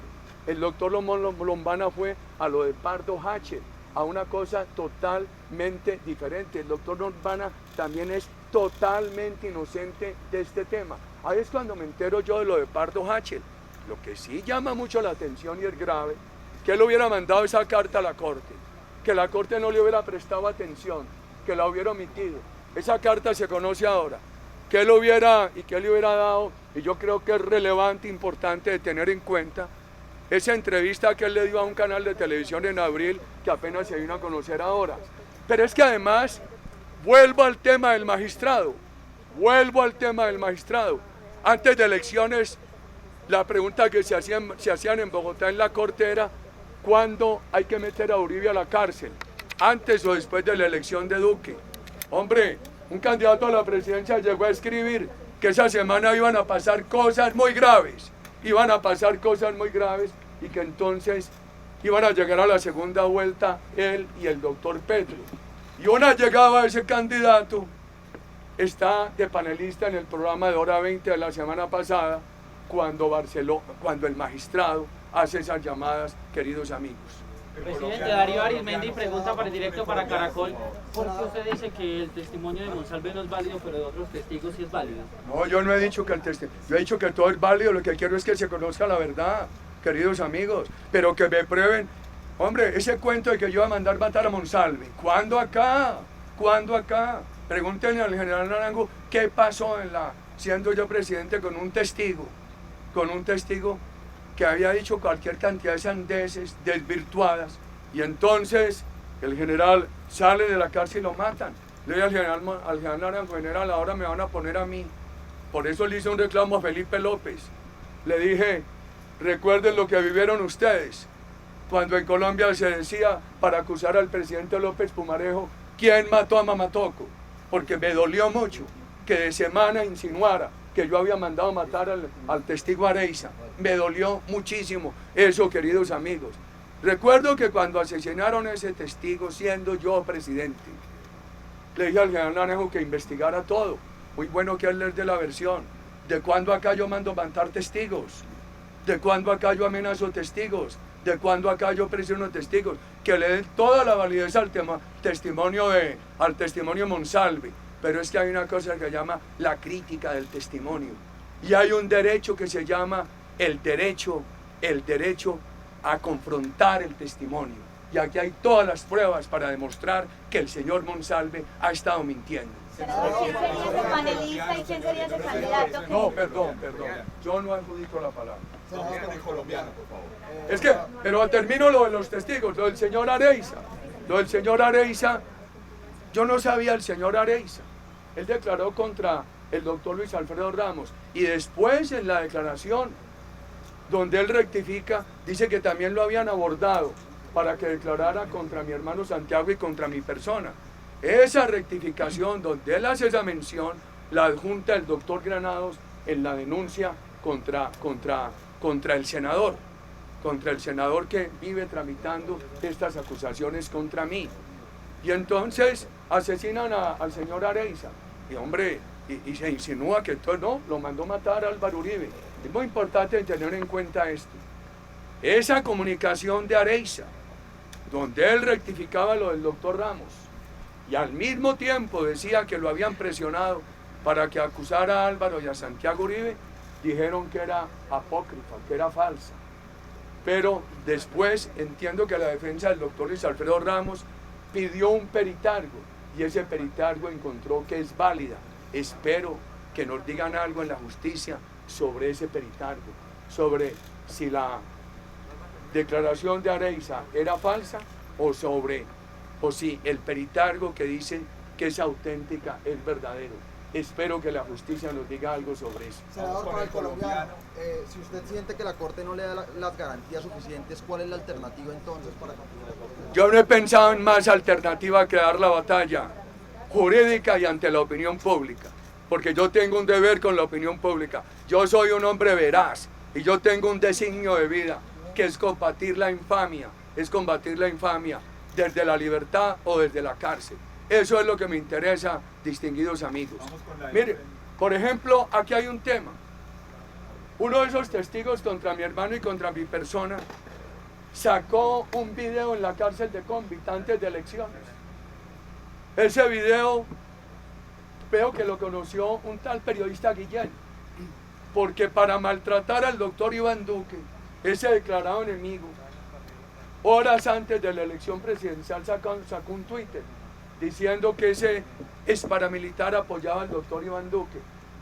El doctor Lombana fue a lo de Pardo Hache, a una cosa totalmente diferente. El doctor Lombana también es totalmente inocente de este tema. Ahí es cuando me entero yo de lo de Pardo Hache. Lo que sí llama mucho la atención y es grave, que él hubiera mandado esa carta a la Corte, que la Corte no le hubiera prestado atención, que la hubiera omitido. Esa carta se conoce ahora, que él hubiera y que él le hubiera dado, y yo creo que es relevante, importante de tener en cuenta, esa entrevista que él le dio a un canal de televisión en abril, que apenas se vino a conocer ahora. Pero es que además, vuelvo al tema del magistrado, Antes de elecciones, la pregunta que se hacían en Bogotá en la Corte era, ¿cuándo hay que meter a Uribe a la cárcel? ¿Antes o después de la elección de Duque? Hombre, un candidato a la presidencia llegó a escribir que esa semana iban a pasar cosas muy graves, y que entonces iban a llegar a la segunda vuelta él y el doctor Petro. Y una llegada a ese candidato está de panelista en el programa de Hora 20 de la semana pasada, cuando el magistrado hace esas llamadas, queridos amigos. Presidente, Darío Arizmendi pregunta para el directo para Caracol, ¿por qué usted dice que el testimonio de Monsalve no es válido, pero de otros testigos sí es válido? No, yo no he dicho que yo he dicho que todo es válido, lo que quiero es que se conozca la verdad, queridos amigos, pero que me prueben. Hombre, ese cuento de que yo iba a mandar matar a Monsalve, ¿cuándo acá? Pregúntenle al general Naranjo qué pasó siendo yo presidente con un testigo que había dicho cualquier cantidad de sandeces desvirtuadas, y entonces el general sale de la cárcel y lo matan. Le dije al general Naranjo, general, ahora me van a poner a mí. Por eso le hice un reclamo a Felipe López. Le dije, recuerden lo que vivieron ustedes, cuando en Colombia se decía, para acusar al presidente López Pumarejo, ¿quién mató a Mamatoco? Porque me dolió mucho que de semana insinuara que yo había mandado matar al testigo Areiza. Me dolió muchísimo eso, queridos amigos. Recuerdo que cuando asesinaron a ese testigo, siendo yo presidente, le dije al general Naranjo que investigara todo. Muy bueno que él les dé la versión. ¿De cuándo acá yo mando matar testigos? ¿De cuándo acá yo amenazo testigos? ¿De cuándo acá yo presiono testigos? Que le den toda la validez al testimonio Monsalve. pero es que hay una cosa que se llama la crítica del testimonio. Y hay un derecho que se llama el derecho a confrontar el testimonio. Y aquí hay todas las pruebas para demostrar que el señor Monsalve ha estado mintiendo. Senador, ¿quién sería ese panelista y quién sería ese candidato? No, perdón. Yo no adjudico la palabra. Colombiano, por favor. Es que, pero termino lo de los testigos, lo del señor Areiza. Lo del señor Areiza, yo no sabía el señor Areiza. Él declaró contra el doctor Luis Alfredo Ramos. Y después en la declaración, donde él rectifica, dice que también lo habían abordado para que declarara contra mi hermano Santiago y contra mi persona. Esa rectificación, donde él hace esa mención, la adjunta el doctor Granados en la denuncia contra el senador que vive tramitando estas acusaciones contra mí. Y entonces asesinan al señor Areiza. Y hombre, y se insinúa que todo no, lo mandó matar a Álvaro Uribe. Es muy importante tener en cuenta esto. Esa comunicación de Areiza, donde él rectificaba lo del doctor Ramos, y al mismo tiempo decía que lo habían presionado para que acusara a Álvaro y a Santiago Uribe, dijeron que era apócrifa, que era falsa. Pero después entiendo que la defensa del doctor Luis Alfredo Ramos pidió un peritargo, y ese peritargo encontró que es válida. Espero que nos digan algo en la justicia sobre ese peritargo, sobre si la declaración de Areiza era falsa o si el peritargo que dice que es auténtica es verdadero. Espero que la justicia nos diga algo sobre eso. Senador, para el colombiano, si usted siente que la Corte no le da las garantías suficientes, ¿cuál es la alternativa entonces para continuar? Yo no he pensado en más alternativa que dar la batalla jurídica y ante la opinión pública, porque yo tengo un deber con la opinión pública. Yo soy un hombre veraz y yo tengo un designio de vida que es combatir la infamia, desde la libertad o desde la cárcel. Eso es lo que me interesa, distinguidos amigos. Mire, por ejemplo, aquí hay un tema. Uno de esos testigos contra mi hermano y contra mi persona sacó un video en la cárcel de convitantes de elecciones. Ese video veo que lo conoció un tal periodista Guillén, porque para maltratar al doctor Iván Duque, ese declarado enemigo, horas antes de la elección presidencial sacó un Twitter diciendo que ese es paramilitar apoyaba al doctor Iván Duque.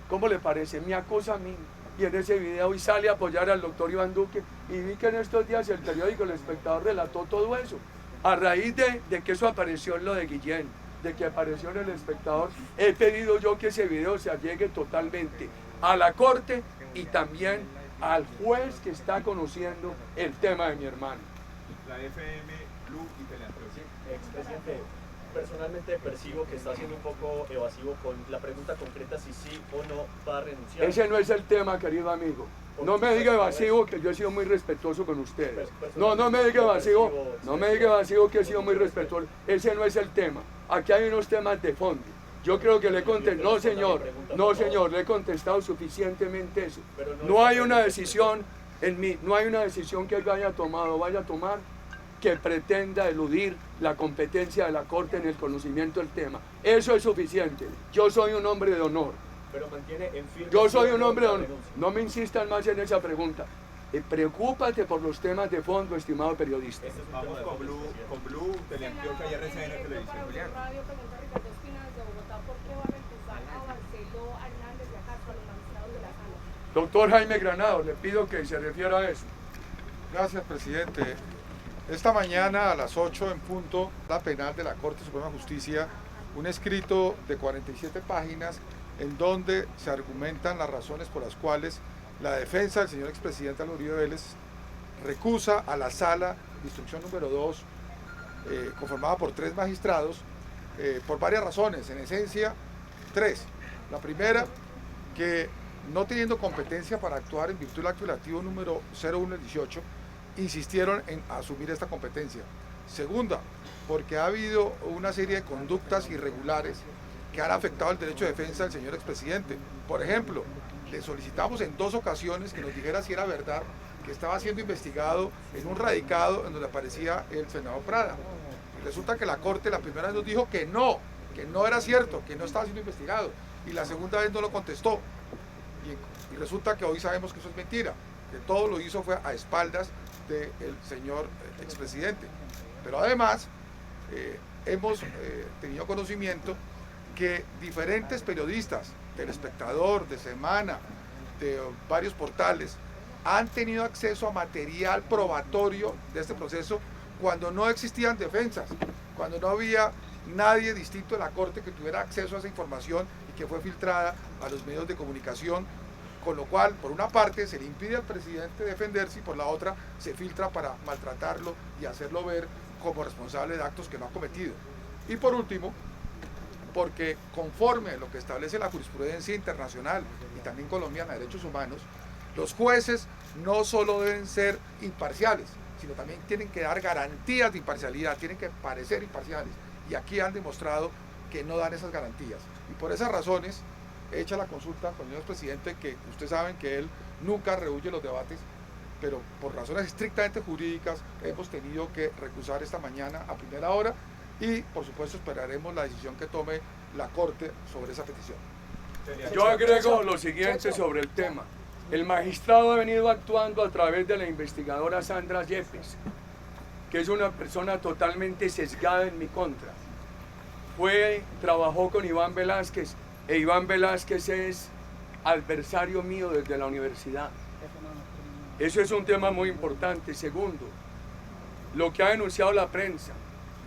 ¿Cómo le parece? Me acusa a mí. Y en ese video y sale a apoyar al doctor Iván Duque. Y vi que en estos días el periódico El Espectador relató todo eso. A raíz de que eso apareció en lo de Guillén, de que apareció en El Espectador, he pedido yo que ese video se allegue totalmente a la Corte y también al juez que está conociendo el tema de mi hermano. La FM, Blue y Teleantioquia. Expresidente, personalmente percibo que está siendo un poco evasivo con la pregunta concreta si sí o no va a renunciar. Ese no es el tema, querido amigo. No me diga evasivo, que yo he sido muy respetuoso con ustedes. No me diga evasivo, que he sido muy respetuoso. Ese no es el tema. Aquí hay unos temas de fondo. Yo creo que le he contestado, no señor, le he contestado suficientemente eso. No hay una decisión no hay una decisión que él vaya a tomar que pretenda eludir la competencia de la Corte en el conocimiento del tema. Eso es suficiente. Yo soy un hombre de honor. Pero mantiene en firme. Yo soy un hombre de honor. No me insistan más en esa pregunta. Preocúpate por los temas de fondo, estimado periodista. Vamos con Blue, Teleantioquia y RCN Televisión. Doctor Jaime Granados, le pido que se refiera a eso. Gracias, presidente. Esta mañana a las 8 en punto, la penal de la Corte Suprema de Justicia, un escrito de 47 páginas en donde se argumentan las razones por las cuales la defensa del señor expresidente Álvaro Uribe Vélez recusa a la sala de instrucción número 2, conformada por 3 magistrados, por varias razones, en esencia 3. La primera, que no teniendo competencia para actuar en virtud del acto legislativo número 0118, insistieron en asumir esta competencia. Segunda, porque ha habido una serie de conductas irregulares que han afectado el derecho de defensa del señor expresidente. Por ejemplo, le solicitamos en 2 ocasiones que nos dijera si era verdad que estaba siendo investigado en un radicado en donde aparecía el senador Prada. Y resulta que la Corte la primera vez nos dijo que no, que no era cierto, que no estaba siendo investigado, y la segunda vez no lo contestó. Y resulta que hoy sabemos que eso es mentira, que todo lo hizo fue a espaldas del señor expresidente. Pero además, hemos tenido conocimiento que diferentes periodistas, del Espectador, de Semana, de varios portales, han tenido acceso a material probatorio de este proceso cuando no existían defensas, cuando no había nadie distinto de la Corte que tuviera acceso a esa información y que fue filtrada a los medios de comunicación, con lo cual, por una parte, se le impide al presidente defenderse y por la otra, se filtra para maltratarlo y hacerlo ver como responsable de actos que no ha cometido. Y por último, porque conforme a lo que establece la jurisprudencia internacional y también colombiana de derechos humanos, los jueces no solo deben ser imparciales, sino también tienen que dar garantías de imparcialidad, tienen que parecer imparciales. Y aquí han demostrado que no dan esas garantías. Y por esas razones, hecha la consulta con el señor presidente, que ustedes saben que él nunca rehúye los debates, pero por razones estrictamente jurídicas hemos tenido que recusar esta mañana a primera hora y por supuesto esperaremos la decisión que tome la Corte sobre esa petición. Yo agrego lo siguiente sobre el tema. El magistrado ha venido actuando a través de la investigadora Sandra Yepes, que es una persona totalmente sesgada en mi contra. Trabajó con Iván Velázquez, e Iván Velázquez es adversario mío desde la universidad. Eso es un tema muy importante. Segundo, lo que ha denunciado la prensa,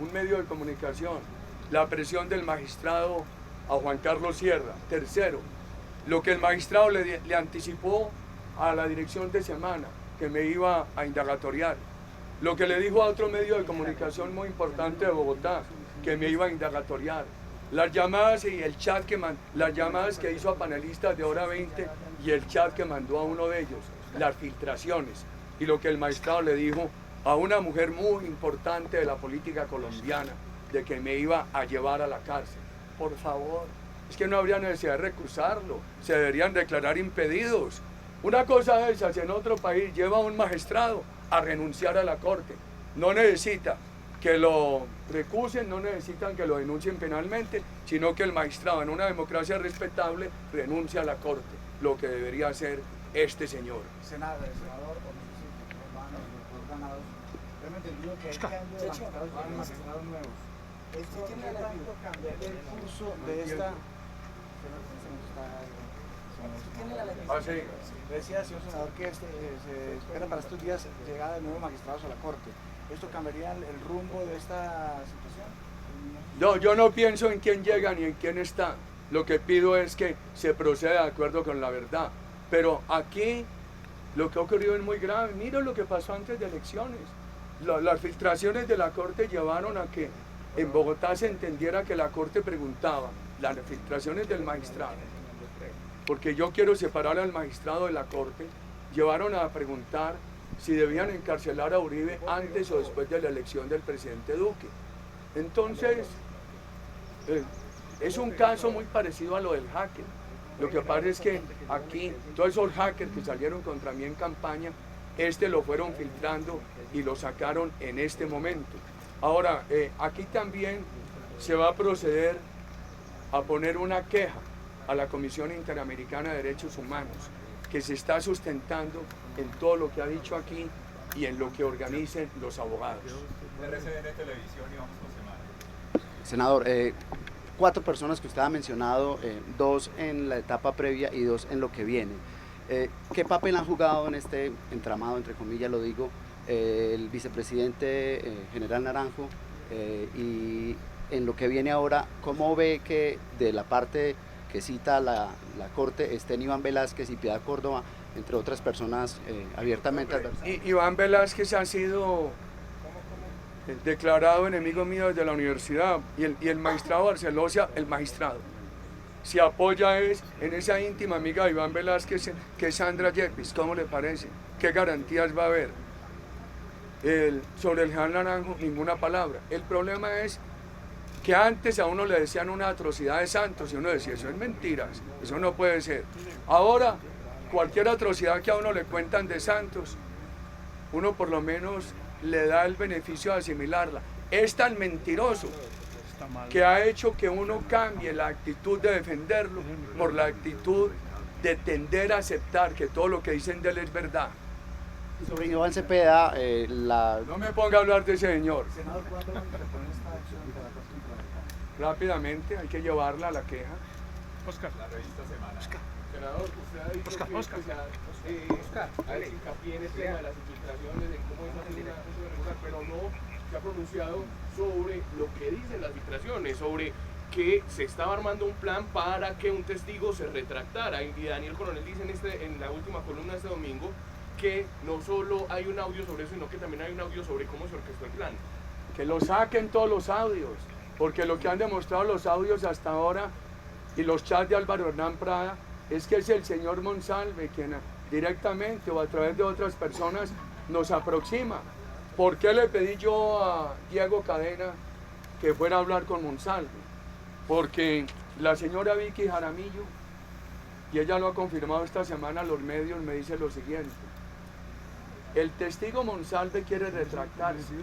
un medio de comunicación, la presión del magistrado a Juan Carlos Sierra. Tercero, lo que el magistrado le anticipó a la dirección de Semana, que me iba a indagatoriar. Lo que le dijo a otro medio de comunicación muy importante de Bogotá, que me iba a indagatoriar. Las llamadas y el chat las llamadas que hizo a panelistas de Hora 20 y el chat que mandó a uno de ellos, las filtraciones. Y lo que el magistrado le dijo a una mujer muy importante de la política colombiana, de que me iba a llevar a la cárcel. Por favor, es que no habría necesidad de recusarlo, se deberían declarar impedidos. Una cosa de esas en otro país lleva a un magistrado a renunciar a la Corte. No necesita que lo recusen, no necesitan que lo denuncien penalmente, sino que el magistrado en una democracia respetable renuncia a la Corte, lo que debería hacer este señor. Senador, o no sé si van a los ganados, tengo entendido que hay cambio de magistrados nuevos. ¿Esto tiene tanto cambiar el curso de esta? Sí. Decía, señor senador, que se espera para estos días llegada de nuevos magistrados a la Corte. ¿Esto cambiaría el rumbo de esta situación? No, yo no pienso en quién llega ni en quién está. Lo que pido es que se proceda de acuerdo con la verdad. Pero aquí lo que ha ocurrido es muy grave. Mira lo que pasó antes de elecciones. Las filtraciones de la Corte llevaron a que en Bogotá se entendiera que la Corte preguntaba, las filtraciones del magistrado, porque yo quiero separar al magistrado de la Corte, llevaron a preguntar si debían encarcelar a Uribe antes o después de la elección del presidente Duque. Entonces, es un caso muy parecido a lo del hacker. Lo que pasa es que aquí, todos esos hackers que salieron contra mí en campaña, lo fueron filtrando y lo sacaron en este momento. Ahora, aquí también se va a proceder a poner una queja a la Comisión Interamericana de Derechos Humanos, que se está sustentando en todo lo que ha dicho aquí y en lo que organicen los abogados. RCN Televisión y vamos con Semana. Senador, 4 personas que usted ha mencionado, 2 en la etapa previa y 2 en lo que viene. ¿Qué papel han jugado en este entramado, entre comillas lo digo, el vicepresidente general Naranjo y en lo que viene ahora? ¿Cómo ve que de la parte que cita la Corte estén Iván Velázquez y Piedad Córdoba, entre otras personas abiertamente adversarias? Iván Velázquez ha sido declarado enemigo mío desde la universidad y el magistrado Barcelosia, el magistrado, se apoya en esa íntima amiga de Iván Velázquez, que es Sandra Yepes. ¿Cómo le parece? ¿Qué garantías va a haber? Sobre el general Naranjo, ninguna palabra. El problema es que antes a uno le decían una atrocidad de Santos y uno decía, eso es mentiras, eso no puede ser. Ahora, cualquier atrocidad que a uno le cuentan de Santos, uno por lo menos le da el beneficio de asimilarla. Es tan mentiroso que ha hecho que uno cambie la actitud de defenderlo por la actitud de tender a aceptar que todo lo que dicen de él es verdad. Sobre Iván Cepeda, No me ponga a hablar de ese señor. Senador, ¿cuándo van a interponer esta acción de la Corte contra la Rápidamente, hay que llevarla a la queja. La revista Semana. Senador, usted ha dicho que ha hecho hincapié en el tema de las infiltraciones, en cómo eso es una cosa irregular, pero no se ha pronunciado sobre lo que dicen las filtraciones, sobre que se estaba armando un plan para que un testigo se retractara. Y Daniel Coronel dice en la última columna de este domingo que no solo hay un audio sobre eso, sino que también hay un audio sobre cómo se orquestó el plan. Que lo saquen todos los audios, porque lo que han demostrado los audios hasta ahora y los chats de Álvaro Hernán Prada es que es el señor Monsalve quien directamente o a través de otras personas nos aproxima. ¿Por qué le pedí yo a Diego Cadena que fuera a hablar con Monsalve? Porque la señora Vicky Jaramillo, y ella lo ha confirmado esta semana a los medios, me dice lo siguiente: el testigo Monsalve quiere retractarse.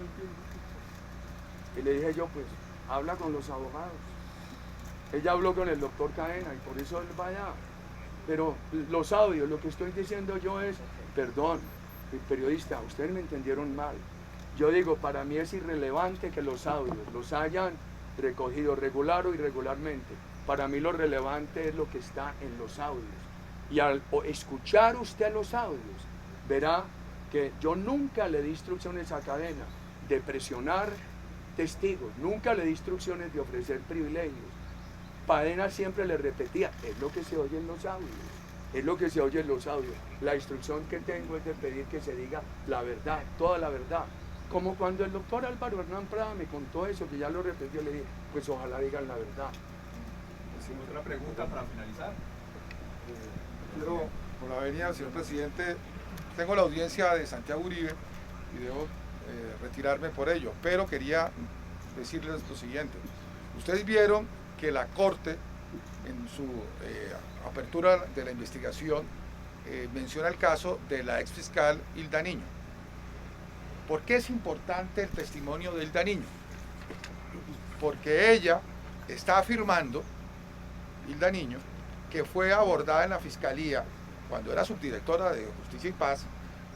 Y le dije yo, pues, habla con los abogados. Ella habló con el doctor Cadena y por eso él va allá. Pero los audios, lo que estoy diciendo yo es, perdón, periodista, ustedes me entendieron mal. Yo digo, para mí es irrelevante que los audios los hayan recogido regular o irregularmente. Para mí lo relevante es lo que está en los audios. Y al escuchar usted los audios, verá que yo nunca le di instrucciones a Cadena de presionar testigos, nunca le di instrucciones de ofrecer privilegios. Cadena siempre le repetía, es lo que se oye en los audios, es lo que se oye en los audios. La instrucción que tengo es de pedir que se diga la verdad, toda la verdad. Como cuando el doctor Álvaro Hernán Prada me contó eso, que ya lo repetió, le dije, pues ojalá digan la verdad. Otra pregunta para finalizar. Quiero, con la venia del señor presidente, tengo la audiencia de Santiago Uribe y debo retirarme por ello, pero quería decirles lo siguiente. Ustedes vieron que la Corte, en su apertura de la investigación, menciona el caso de la ex fiscal Hilda Niño. ¿Por qué es importante el testimonio de Hilda Niño? Porque ella está afirmando, Hilda Niño, que fue abordada en la Fiscalía cuando era subdirectora de Justicia y Paz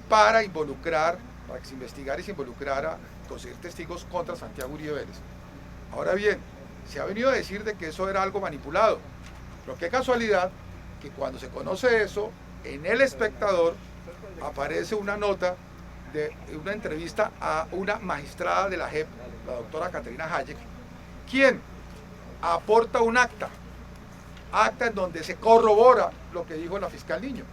para que se investigara y se involucrara, conseguir testigos contra Santiago Uribe Vélez. Ahora bien, se ha venido a decir de que eso era algo manipulado, pero qué casualidad que cuando se conoce eso, en El Espectador aparece una nota de una entrevista a una magistrada de la JEP, la doctora Caterina Hayek, quien aporta un acta en donde se corrobora lo que dijo la fiscal Niño,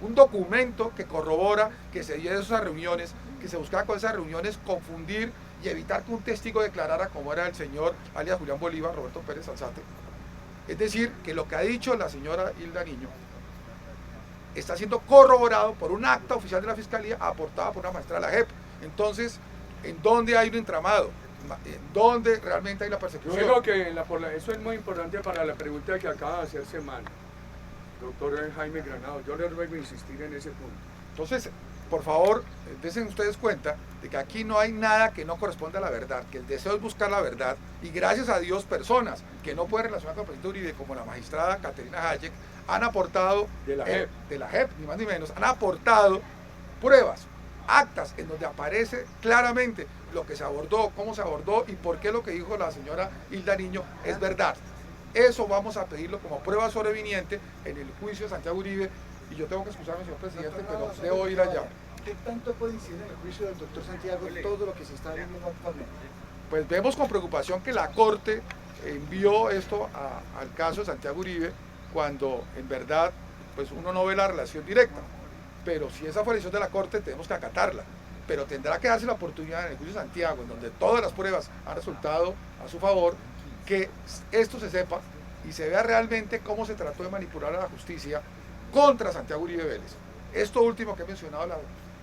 un documento que corrobora que se dieron esas reuniones, que se buscaba con esas reuniones confundir y evitar que un testigo declarara como era el señor alias Julián Bolívar, Roberto Pérez Alzate. Es decir, que lo que ha dicho la señora Hilda Niño está siendo corroborado por un acta oficial de la Fiscalía aportada por una maestra de la JEP. Entonces, ¿en dónde hay un entramado? ¿En dónde realmente hay la persecución? Yo digo que eso es muy importante para la pregunta que acaba de hacer Semana, doctor Jaime Granado. Yo le ruego insistir en ese punto. Entonces, por favor, den ustedes cuenta de que aquí no hay nada que no corresponda a la verdad, que el deseo es buscar la verdad, y gracias a Dios personas que no pueden relacionar con el presidente Uribe, como la magistrada Caterina Hayek, han aportado, de la JEP, ni más ni menos, han aportado pruebas, actas en donde aparece claramente lo que se abordó, cómo se abordó y por qué lo que dijo la señora Hilda Niño es verdad. Eso vamos a pedirlo como prueba sobreviniente en el juicio de Santiago Uribe, y yo tengo que excusarme, señor presidente, pero debo ir allá. ¿Qué tanto puede incidir en el juicio del doctor Santiago todo lo que se está viendo actualmente? Pues vemos con preocupación que la Corte envió esto al caso de Santiago Uribe, cuando en verdad pues uno no ve la relación directa. Pero si esa fue la decisión de la Corte, tenemos que acatarla. Pero tendrá que darse la oportunidad en el juicio de Santiago, en donde todas las pruebas han resultado a su favor, que esto se sepa y se vea realmente cómo se trató de manipular a la justicia contra Santiago Uribe Vélez. Esto último que he mencionado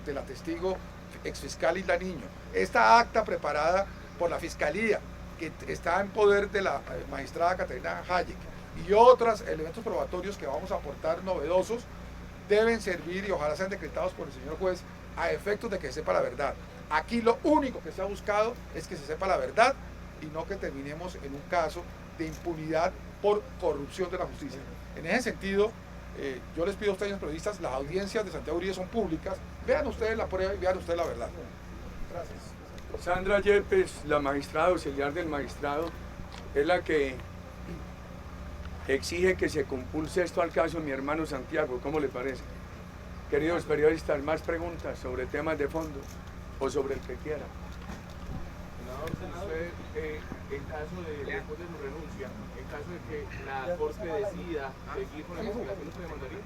de la testigo exfiscal Hilda Niño, esta acta preparada por la Fiscalía, que está en poder de la magistrada Caterina Hayek, y otros elementos probatorios que vamos a aportar novedosos, deben servir y ojalá sean decretados por el señor juez a efectos de que se sepa la verdad. Aquí lo único que se ha buscado es que se sepa la verdad y no que terminemos en un caso de impunidad por corrupción de la justicia. En ese sentido, yo les pido a ustedes, periodistas, las audiencias de Santiago Uribe son públicas, vean ustedes la prueba y vean ustedes la verdad. Gracias. Sandra Yepes, la magistrada auxiliar del magistrado, es la que exige que se compulse esto al caso de mi hermano Santiago. ¿Cómo le parece? Queridos periodistas, más preguntas sobre temas de fondo o sobre el que quiera. Senador, usted, en caso de, después de su renuncia, en caso de que la Corte decida seguir con la investigación, ¿usted demandaría?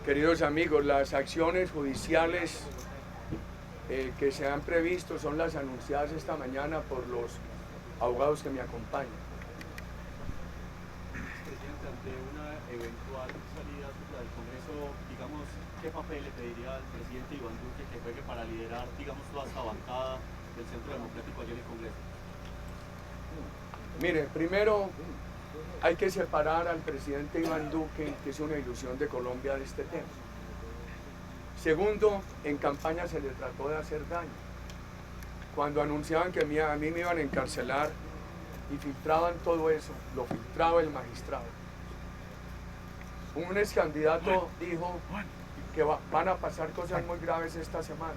Queridos amigos, las acciones judiciales que se han previsto son las anunciadas esta mañana por los abogados que me acompañan. Presidente, ante una eventual salida del Congreso, digamos, ¿qué papel le pediría al presidente Iván Duque que juegue para liderar, digamos, toda esta bancada del Centro Democrático allí en el Congreso? Mire, primero hay que separar al presidente Iván Duque, que es una ilusión de Colombia, de este tema. Segundo, en campaña se le trató de hacer daño. Cuando anunciaban que a mí me iban a encarcelar y filtraban todo eso, lo filtraba el magistrado. Un ex candidato dijo que van a pasar cosas muy graves esta semana,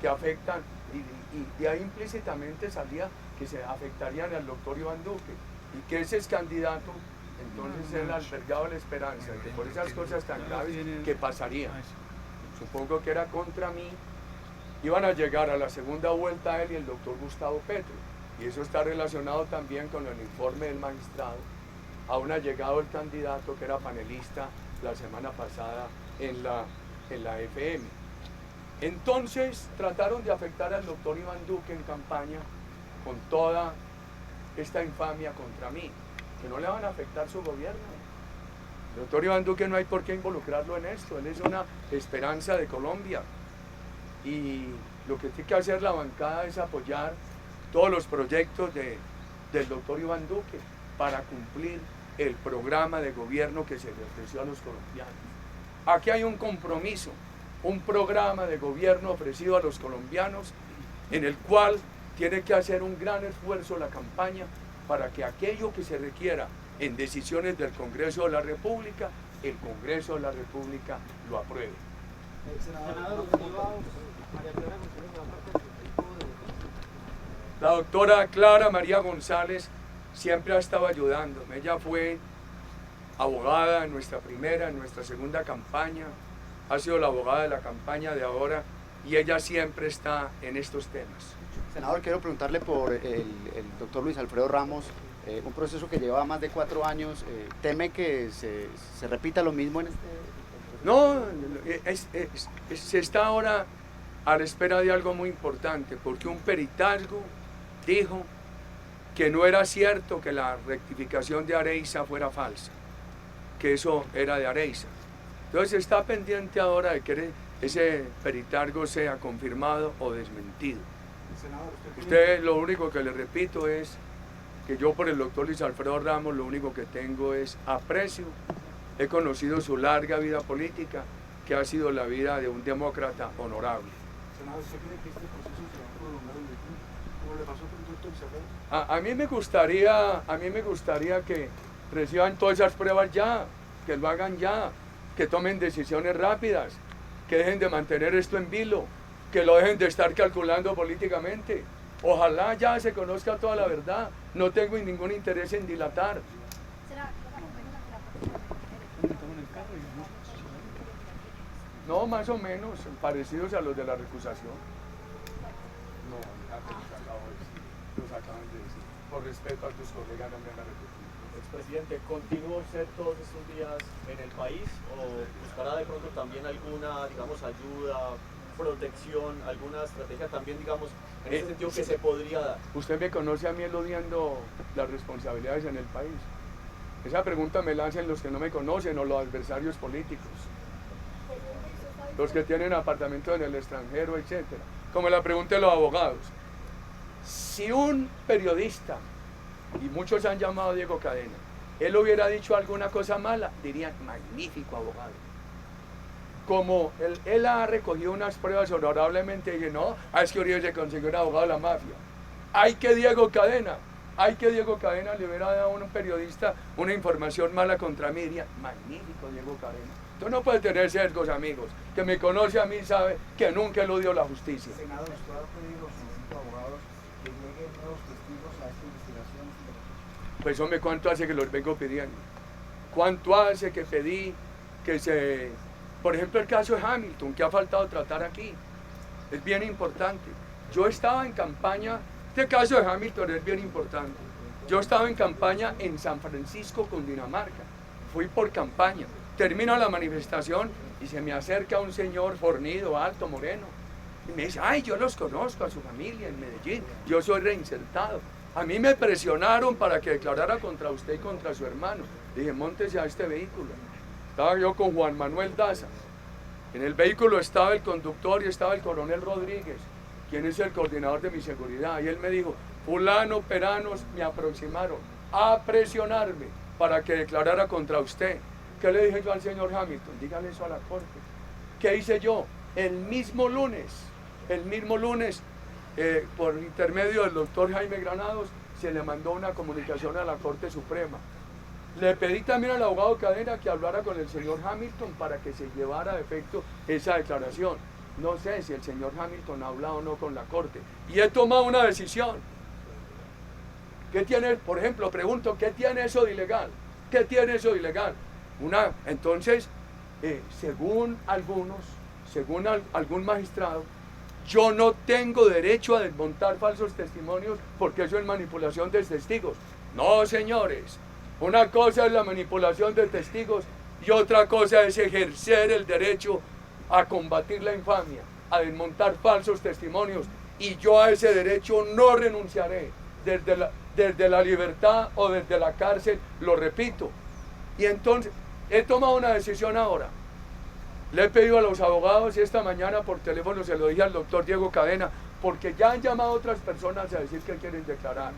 que afectan, y de ahí implícitamente salía que se afectarían al doctor Iván Duque, y que ese ex candidato, entonces él albergaba la esperanza de que por esas cosas tan graves que pasarían, supongo que era contra mí, iban a llegar a la segunda vuelta él y el doctor Gustavo Petro, y eso está relacionado también con el informe del magistrado. Aún ha llegado el candidato que era panelista la semana pasada en la FM. Entonces trataron de afectar al doctor Iván Duque en campaña con toda esta infamia contra mí, que no le van a afectar su gobierno. El doctor Iván Duque no hay por qué involucrarlo en esto, él es una esperanza de Colombia. Y lo que tiene que hacer la bancada es apoyar todos los proyectos del doctor Iván Duque para cumplir el programa de gobierno que se le ofreció a los colombianos. Aquí hay un compromiso, un programa de gobierno ofrecido a los colombianos en el cual tiene que hacer un gran esfuerzo la campaña para que aquello que se requiera en decisiones del Congreso de la República, el Congreso de la República lo apruebe. La doctora Clara María González siempre ha estado ayudándome. Ella fue abogada en nuestra primera, en nuestra segunda campaña, ha sido la abogada de la campaña de ahora y ella siempre está en estos temas. Senador, quiero preguntarle por el doctor Luis Alfredo Ramos, un proceso que lleva más de 4 años. ¿Teme que se repita lo mismo en este proceso? No, se está ahora a la espera de algo muy importante, porque un peritazgo dijo que no era cierto que la rectificación de Areiza fuera falsa, que eso era de Areiza. Entonces está pendiente ahora de que ese peritazgo sea confirmado o desmentido. Usted, lo único que le repito es que yo por el doctor Luis Alfredo Ramos lo único que tengo es aprecio. He conocido su larga vida política, que ha sido la vida de un demócrata honorable. Senador, ¿usted cree que este proceso se va a prolongar en el tiempo? ¿Cómo le pasó con el doctor Isabel? A mí me gustaría que reciban todas esas pruebas ya, que lo hagan ya, que tomen decisiones rápidas, que dejen de mantener esto en vilo, que lo dejen de estar calculando políticamente. Ojalá ya se conozca toda la verdad. No tengo ningún interés en dilatar. No, más o menos, parecidos a los de la recusación. No, los acaban de decir. Por respeto a tus colegas, no me van a repetir. Expresidente, ¿continúa usted todos estos días en el país o buscará de pronto también alguna, digamos, ayuda, protección, alguna estrategia también, digamos, en ese sentido que se podría dar? Usted me conoce a mí eludiendo las responsabilidades en el país. Esa pregunta me la hacen los que no me conocen o los adversarios políticos, los que tienen apartamentos en el extranjero, etc. Como la pregunta de los abogados. Si un periodista, y muchos han llamado a Diego Cadena, él hubiera dicho alguna cosa mala, dirían, magnífico abogado. Como él ha recogido unas pruebas honorablemente y dije, no, es que Uribe se consiguió un abogado de la mafia. Hay que Diego Cadena le hubiera dado a un periodista una información mala contra Miriam. Magnífico Diego Cadena. Tú no puedes tener sesgos, amigos. Que me conoce a mí sabe que nunca eludió la justicia. Senador, ¿usted ha pedido a su equipo de abogados que lleguen nuevos testigos a esta investigación? Pues hombre, ¿cuánto hace que los vengo pidiendo? ¿Cuánto hace que pedí que se... Por ejemplo, el caso de Hamilton, que ha faltado tratar aquí. Es bien importante. Yo estaba en campaña, este caso de Hamilton es bien importante. Yo estaba en campaña en San Francisco, Cundinamarca. Fui por campaña. Termino la manifestación y se me acerca un señor fornido, alto, moreno. Y me dice, ay, yo los conozco a su familia en Medellín. Yo soy reinsertado. A mí me presionaron para que declarara contra usted y contra su hermano. Dije, móntese a este vehículo. Estaba yo con Juan Manuel Daza. En el vehículo estaba el conductor y estaba el coronel Rodríguez, quien es el coordinador de mi seguridad. Y él me dijo, fulano, peranos, me aproximaron a presionarme para que declarara contra usted. ¿Qué le dije yo al señor Hamilton? Dígale eso a la corte. ¿Qué hice yo? El mismo lunes, por intermedio del doctor Jaime Granados, se le mandó una comunicación a la Corte Suprema. Le pedí también al abogado Cadena que hablara con el señor Hamilton para que se llevara a efecto esa declaración. No sé si el señor Hamilton ha hablado o no con la Corte. Y he tomado una decisión. ¿Qué tiene, por ejemplo, pregunto, ¿qué tiene eso de ilegal? ¿Qué tiene eso de ilegal? Entonces, según algún magistrado, yo no tengo derecho a desmontar falsos testimonios porque eso es manipulación de testigos. No, señores. Una cosa es la manipulación de testigos y otra cosa es ejercer el derecho a combatir la infamia, a desmontar falsos testimonios. Y yo a ese derecho no renunciaré desde la libertad o desde la cárcel, lo repito. Y entonces, he tomado una decisión ahora. Le he pedido a los abogados y esta mañana por teléfono se lo dije al doctor Diego Cadena, porque ya han llamado a otras personas a decir que quieren declarar.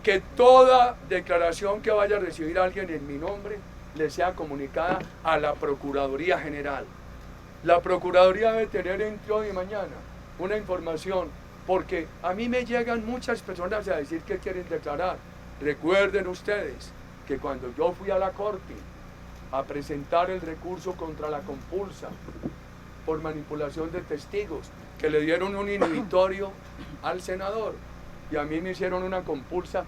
Que toda declaración que vaya a recibir alguien en mi nombre le sea comunicada a la Procuraduría General. La Procuraduría debe tener entre hoy y mañana una información, porque a mí me llegan muchas personas a decir que quieren declarar. Recuerden ustedes que cuando yo fui a la Corte a presentar el recurso contra la compulsa por manipulación de testigos, que le dieron un inhibitorio al senador y a mí me hicieron una compulsa,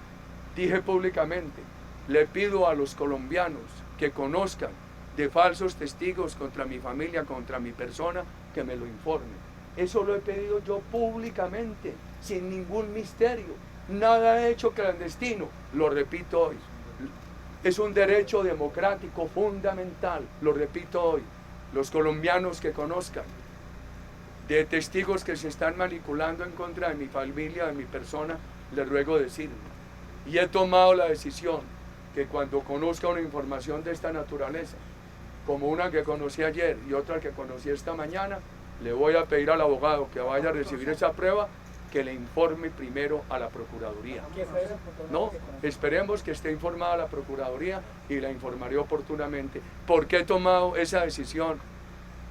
dije públicamente, le pido a los colombianos que conozcan de falsos testigos contra mi familia, contra mi persona, que me lo informen. Eso lo he pedido yo públicamente, sin ningún misterio, nada he hecho clandestino, lo repito hoy. Es un derecho democrático fundamental, lo repito hoy. Los colombianos que conozcan de testigos que se están manipulando en contra de mi familia, de mi persona, les ruego decirlo. Y he tomado la decisión que cuando conozca una información de esta naturaleza, como una que conocí ayer y otra que conocí esta mañana, le voy a pedir al abogado que vaya a recibir esa prueba, que le informe primero a la Procuraduría. No, esperemos que esté informada la Procuraduría y la informaré oportunamente. ¿Por qué he tomado esa decisión?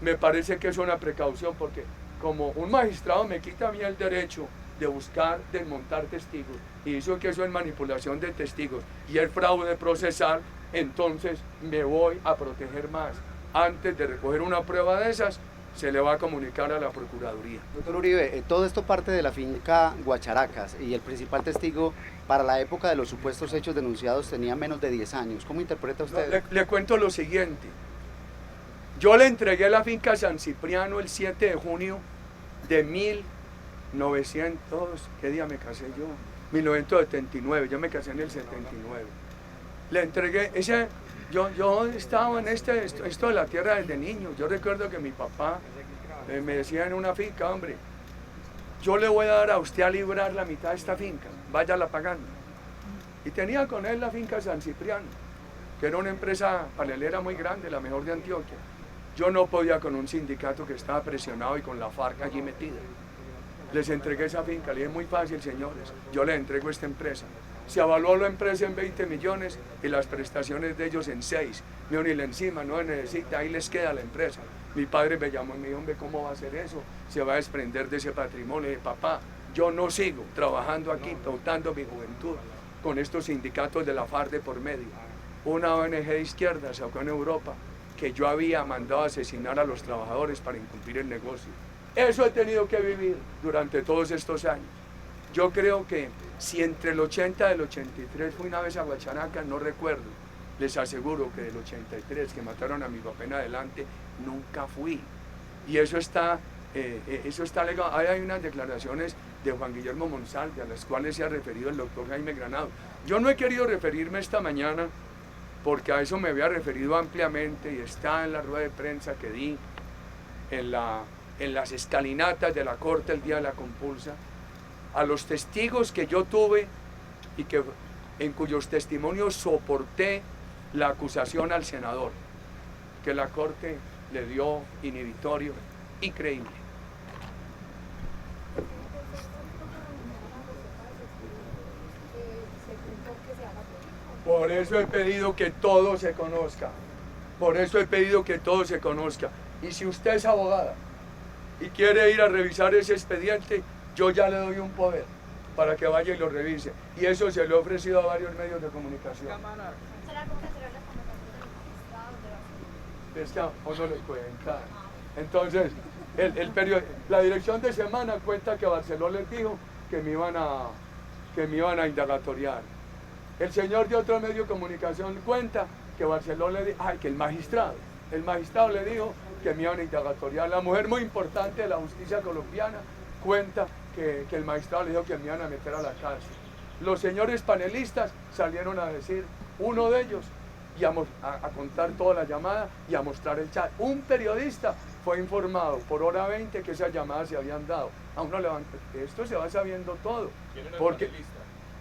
Me parece que es una precaución porque como un magistrado me quita a mí el derecho de buscar desmontar testigos y hizo que eso es manipulación de testigos y el fraude procesal, entonces me voy a proteger más. Antes de recoger una prueba de esas, se le va a comunicar a la Procuraduría. Doctor Uribe, todo esto parte de la finca Guacharacas y el principal testigo para la época de los supuestos hechos denunciados tenía menos de 10 años. ¿Cómo interpreta usted? Le cuento lo siguiente. Yo le entregué la finca San Cipriano el 7 de junio de 1900, ¿qué día me casé yo? 1979, yo me casé en el 79. Le entregué, yo estaba en esto de la tierra desde niño. Yo recuerdo que mi papá me decía en una finca, hombre, yo le voy a dar a usted a librar la mitad de esta finca, váyala pagando. Y tenía con él la finca San Cipriano, que era una empresa panelera muy grande, la mejor de Antioquia. Yo no podía con un sindicato que estaba presionado y con la FARC allí metida. Les entregué esa finca, le dije, muy fácil, señores, yo les entrego esta empresa. Se avaló la empresa en 20 millones y las prestaciones de ellos en 6. Me uní encima, no necesita, ahí les queda la empresa. Mi padre me llamó y me dijo, hombre, ¿cómo va a hacer eso? Se va a desprender de ese patrimonio. Y dije, papá, yo no sigo trabajando aquí, votando mi juventud con estos sindicatos de la FARC de por medio. Una ONG de izquierda sacó en Europa que yo había mandado a asesinar a los trabajadores para incumplir el negocio. Eso he tenido que vivir durante todos estos años. Yo creo que si entre el 80 y el 83 fui una vez a Guacharaca, no recuerdo. Les aseguro que del 83, que mataron a mi papá en adelante, nunca fui. Y eso está legado. Ahí hay unas declaraciones de Juan Guillermo Monsalve, a las cuales se ha referido el doctor Jaime Granado. Yo no he querido referirme esta mañana, porque a eso me había referido ampliamente y está en la rueda de prensa que di en las escalinatas de la Corte el día de la compulsa, a los testigos que yo tuve y en cuyos testimonios soporté la acusación al senador, que la Corte le dio inhibitorio increíble. Por eso he pedido que todo se conozca. Por eso he pedido que todo se conozca. Y si usted es abogada y quiere ir a revisar ese expediente, yo ya le doy un poder para que vaya y lo revise. Y eso se lo he ofrecido a varios medios de comunicación. Es que o no le cuenta. Entonces, la dirección de Semana cuenta que Barceló les dijo que me iban a indagatoriar. El señor de otro medio de comunicación cuenta que Barceló le dijo, que el magistrado le dijo que me iban a indagatoriar. La mujer muy importante de la justicia colombiana cuenta que el magistrado le dijo que me iban a meter a la cárcel. Los señores panelistas salieron a decir, uno de ellos, y a contar toda la llamada y a mostrar el chat. Un periodista fue informado por hora 20 que esas llamadas se habían dado. A uno levanta, esto se va sabiendo todo. ¿Quién era el panelista?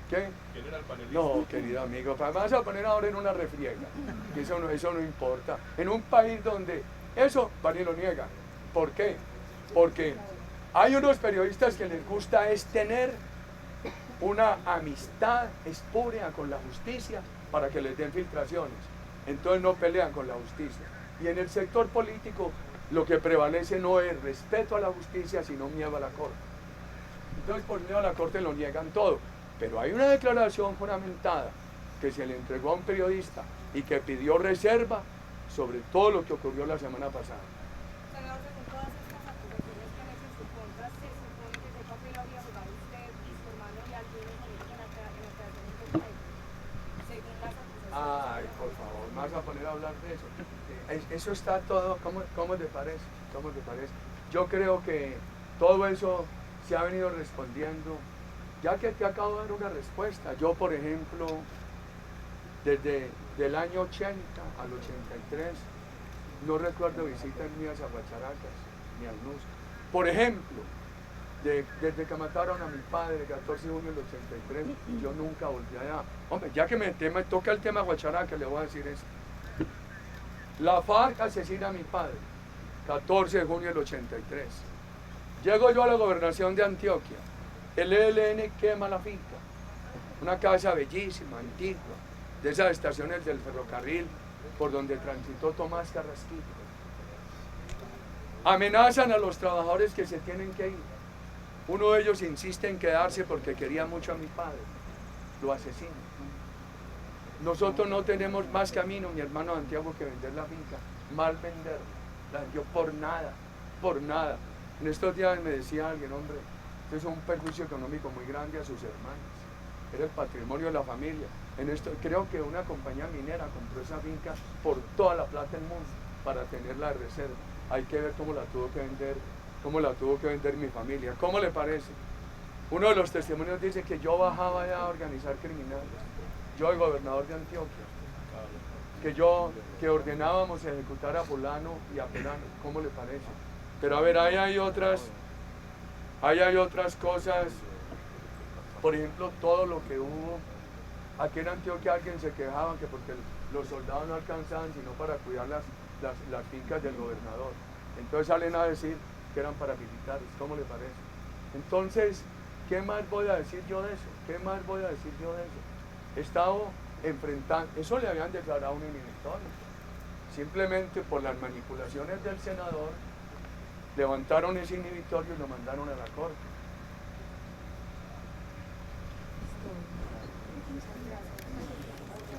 ¿Qué? ¿Quién era el panelista? No, querido amigo, vas a poner ahora en una refriega. Eso no importa. En un país donde eso, Pani lo niega. ¿Por qué? Porque hay unos periodistas que les gusta es tener una amistad espúrea con la justicia para que les den filtraciones. Entonces no pelean con la justicia. Y en el sector político lo que prevalece no es respeto a la justicia, sino miedo a la Corte. Entonces por miedo a la Corte lo niegan todo. Pero hay una declaración juramentada que se le entregó a un periodista y que pidió reserva sobre todo lo que ocurrió la semana pasada. Senador, según todas estas acusaciones que han hecho en su contra, se supone que qué papel habría jugado usted informándole a algunos amigos en la creación del país, según las acusaciones. Ay, por favor, ¿me vas a poner a hablar de eso? Eso está todo, ¿cómo te parece? ¿Cómo te parece? Yo creo que todo eso se ha venido respondiendo. Ya que te acabo de dar una respuesta, yo por ejemplo, desde el año 80 al 83, no recuerdo visitas mías a Guacharacas, ni al NUSC. Por ejemplo, desde que mataron a mi padre, el 14 de junio del 83, yo nunca volví allá. Hombre, ya que me toca el tema Guacharacas, le voy a decir eso. La FARC asesina a mi padre, 14 de junio del 83. Llego yo a la gobernación de Antioquia. El ELN quema la finca, una casa bellísima, antigua, de esas estaciones del ferrocarril por donde transitó Tomás Carrasquillo. Amenazan a los trabajadores que se tienen que ir. Uno de ellos insiste en quedarse porque quería mucho a mi padre. Lo asesinan. Nosotros no tenemos más camino, mi hermano Santiago, que vender la finca. Mal vender. La vendió por nada, por nada. En estos días me decía alguien, hombre, esto es un perjuicio económico muy grande a sus hermanos. Era el patrimonio de la familia. Creo que una compañía minera compró esa finca por toda la plata del mundo para tenerla de reserva. Hay que ver cómo la tuvo que vender mi familia. ¿Cómo le parece? Uno de los testimonios dice que yo bajaba allá a organizar criminales. Yo, el gobernador de Antioquia. Que ordenábamos ejecutar a fulano y a pelano. ¿Cómo le parece? Pero a ver, ahí hay otras cosas. Por ejemplo, todo lo que hubo. Aquí en Antioquia alguien se quejaba que porque los soldados no alcanzaban sino para cuidar las fincas del gobernador. Entonces salen a decir que eran paramilitares. ¿Cómo le parece? Entonces, ¿qué más voy a decir yo de eso? He estado enfrentando, eso le habían declarado un inhibitorio. Simplemente por las manipulaciones del senador, levantaron ese inhibitorio y lo mandaron a la Corte.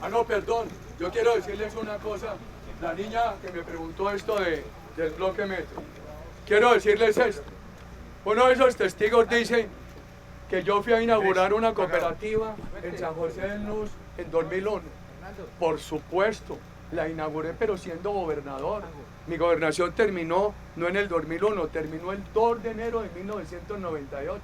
Ah, no, perdón, yo quiero decirles una cosa. La niña que me preguntó esto del bloque metro. Quiero decirles esto. Uno de esos testigos dice que yo fui a inaugurar una cooperativa en San José del Luz en 2001. Por supuesto, la inauguré pero siendo gobernador. Mi gobernación terminó no en el 2001, terminó el 2 de enero de 1998.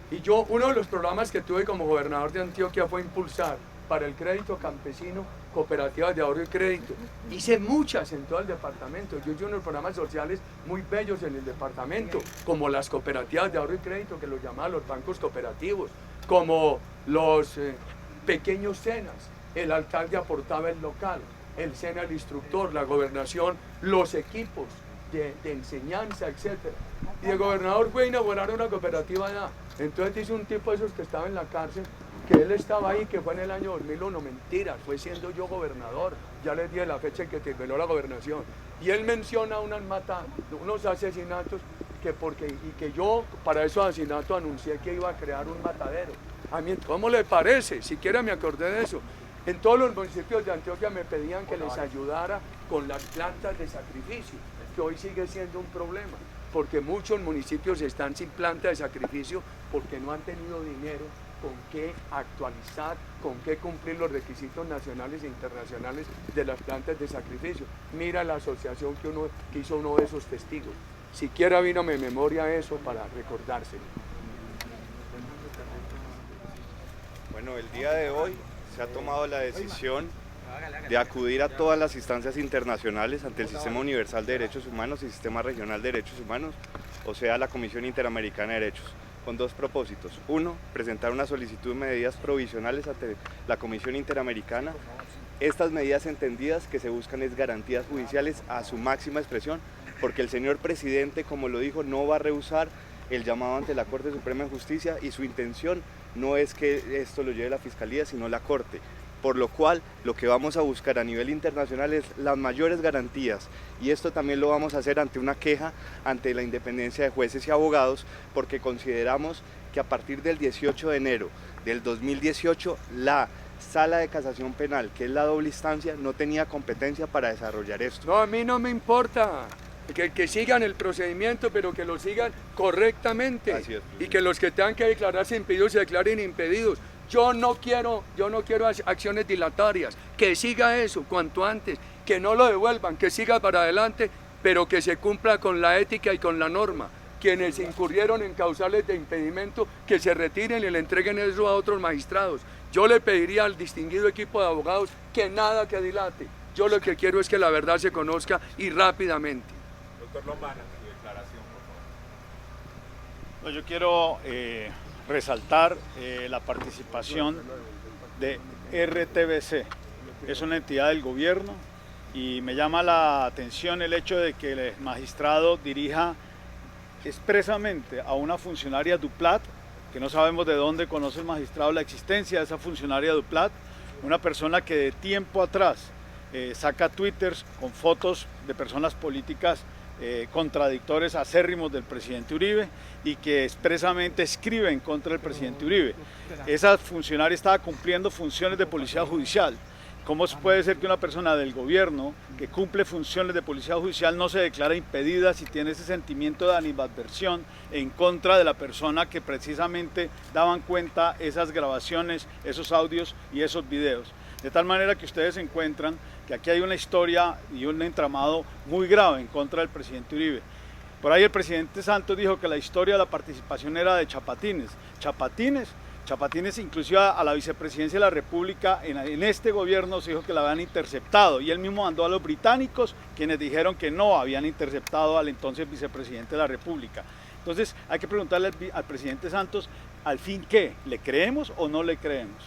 Y yo, uno de los programas que tuve como gobernador de Antioquia fue impulsar para el crédito campesino cooperativas de ahorro y crédito. Hice muchas en todo el departamento. Yo hice unos programas sociales muy bellos en el departamento, como las cooperativas de ahorro y crédito, que los llamaban los bancos cooperativos, como los pequeños SENAs. El alcalde aportaba el local, el SENA el instructor, la gobernación, los equipos de enseñanza, etc. Y el gobernador fue a inaugurar una cooperativa allá. Entonces hizo un tipo de esos que estaba en la cárcel, que él estaba ahí, que fue en el año 2001, mentira, fue siendo yo gobernador, ya les dije la fecha en que terminó la gobernación, y él menciona unos asesinatos, y que yo para esos asesinatos anuncié que iba a crear un matadero. A mí, ¿cómo le parece? Siquiera me acordé de eso. En todos los municipios de Antioquia me pedían que les ayudara con las plantas de sacrificio, que hoy sigue siendo un problema, porque muchos municipios están sin planta de sacrificio porque no han tenido dinero con qué actualizar, con qué cumplir los requisitos nacionales e internacionales de las plantas de sacrificio. Mira la asociación que hizo uno de esos testigos. Siquiera vino a mi memoria eso para recordárselo. Bueno, el día de hoy se ha tomado la decisión de acudir a todas las instancias internacionales ante el Sistema Universal de Derechos Humanos y Sistema Regional de Derechos Humanos, o sea, la Comisión Interamericana de Derechos, con dos propósitos. Uno, presentar una solicitud de medidas provisionales ante la Comisión Interamericana. Estas medidas entendidas que se buscan es garantías judiciales a su máxima expresión, porque el señor presidente, como lo dijo, no va a rehusar el llamado ante la Corte Suprema de Justicia y su intención no es que esto lo lleve la Fiscalía, sino la Corte. Por lo cual, lo que vamos a buscar a nivel internacional es las mayores garantías, y esto también lo vamos a hacer ante una queja ante la independencia de jueces y abogados, porque consideramos que a partir del 18 de enero del 2018, la Sala de Casación Penal, que es la doble instancia, no tenía competencia para desarrollar esto. No, a mí no me importa. Que sigan el procedimiento, pero que lo sigan correctamente. Así es, y que los que tengan que declararse impedidos se declaren impedidos. Yo no quiero acciones dilatorias, que siga eso cuanto antes, que no lo devuelvan, que siga para adelante, pero que se cumpla con la ética y con la norma. Quienes incurrieron en causales de impedimento, que se retiren y le entreguen eso a otros magistrados. Yo le pediría al distinguido equipo de abogados que nada que dilate. Yo lo que quiero es que la verdad se conozca y rápidamente. Doctor Lombana, su declaración, por favor. Yo quiero resaltar la participación de RTBC. Es una entidad del gobierno y me llama la atención el hecho de que el magistrado dirija expresamente a una funcionaria Duplat, que no sabemos de dónde conoce el magistrado la existencia de esa funcionaria Duplat, una persona que de tiempo atrás saca twitters con fotos de personas políticas contradictores acérrimos del presidente Uribe y que expresamente escribe en contra del presidente Uribe. Esa funcionaria estaba cumpliendo funciones de policía judicial. ¿Cómo puede ser que una persona del gobierno que cumple funciones de policía judicial no se declara impedida si tiene ese sentimiento de animadversión en contra de la persona que precisamente daban cuenta esas grabaciones, esos audios y esos videos? De tal manera que ustedes encuentran que aquí hay una historia y un entramado muy grave en contra del presidente Uribe. Por ahí el presidente Santos dijo que la historia de la participación era de Chapatines. Chapatines inclusive a la vicepresidencia de la República en este gobierno se dijo que la habían interceptado y él mismo mandó a los británicos quienes dijeron que no habían interceptado al entonces vicepresidente de la República. Entonces hay que preguntarle al presidente Santos, ¿al fin qué? ¿Le creemos o no le creemos?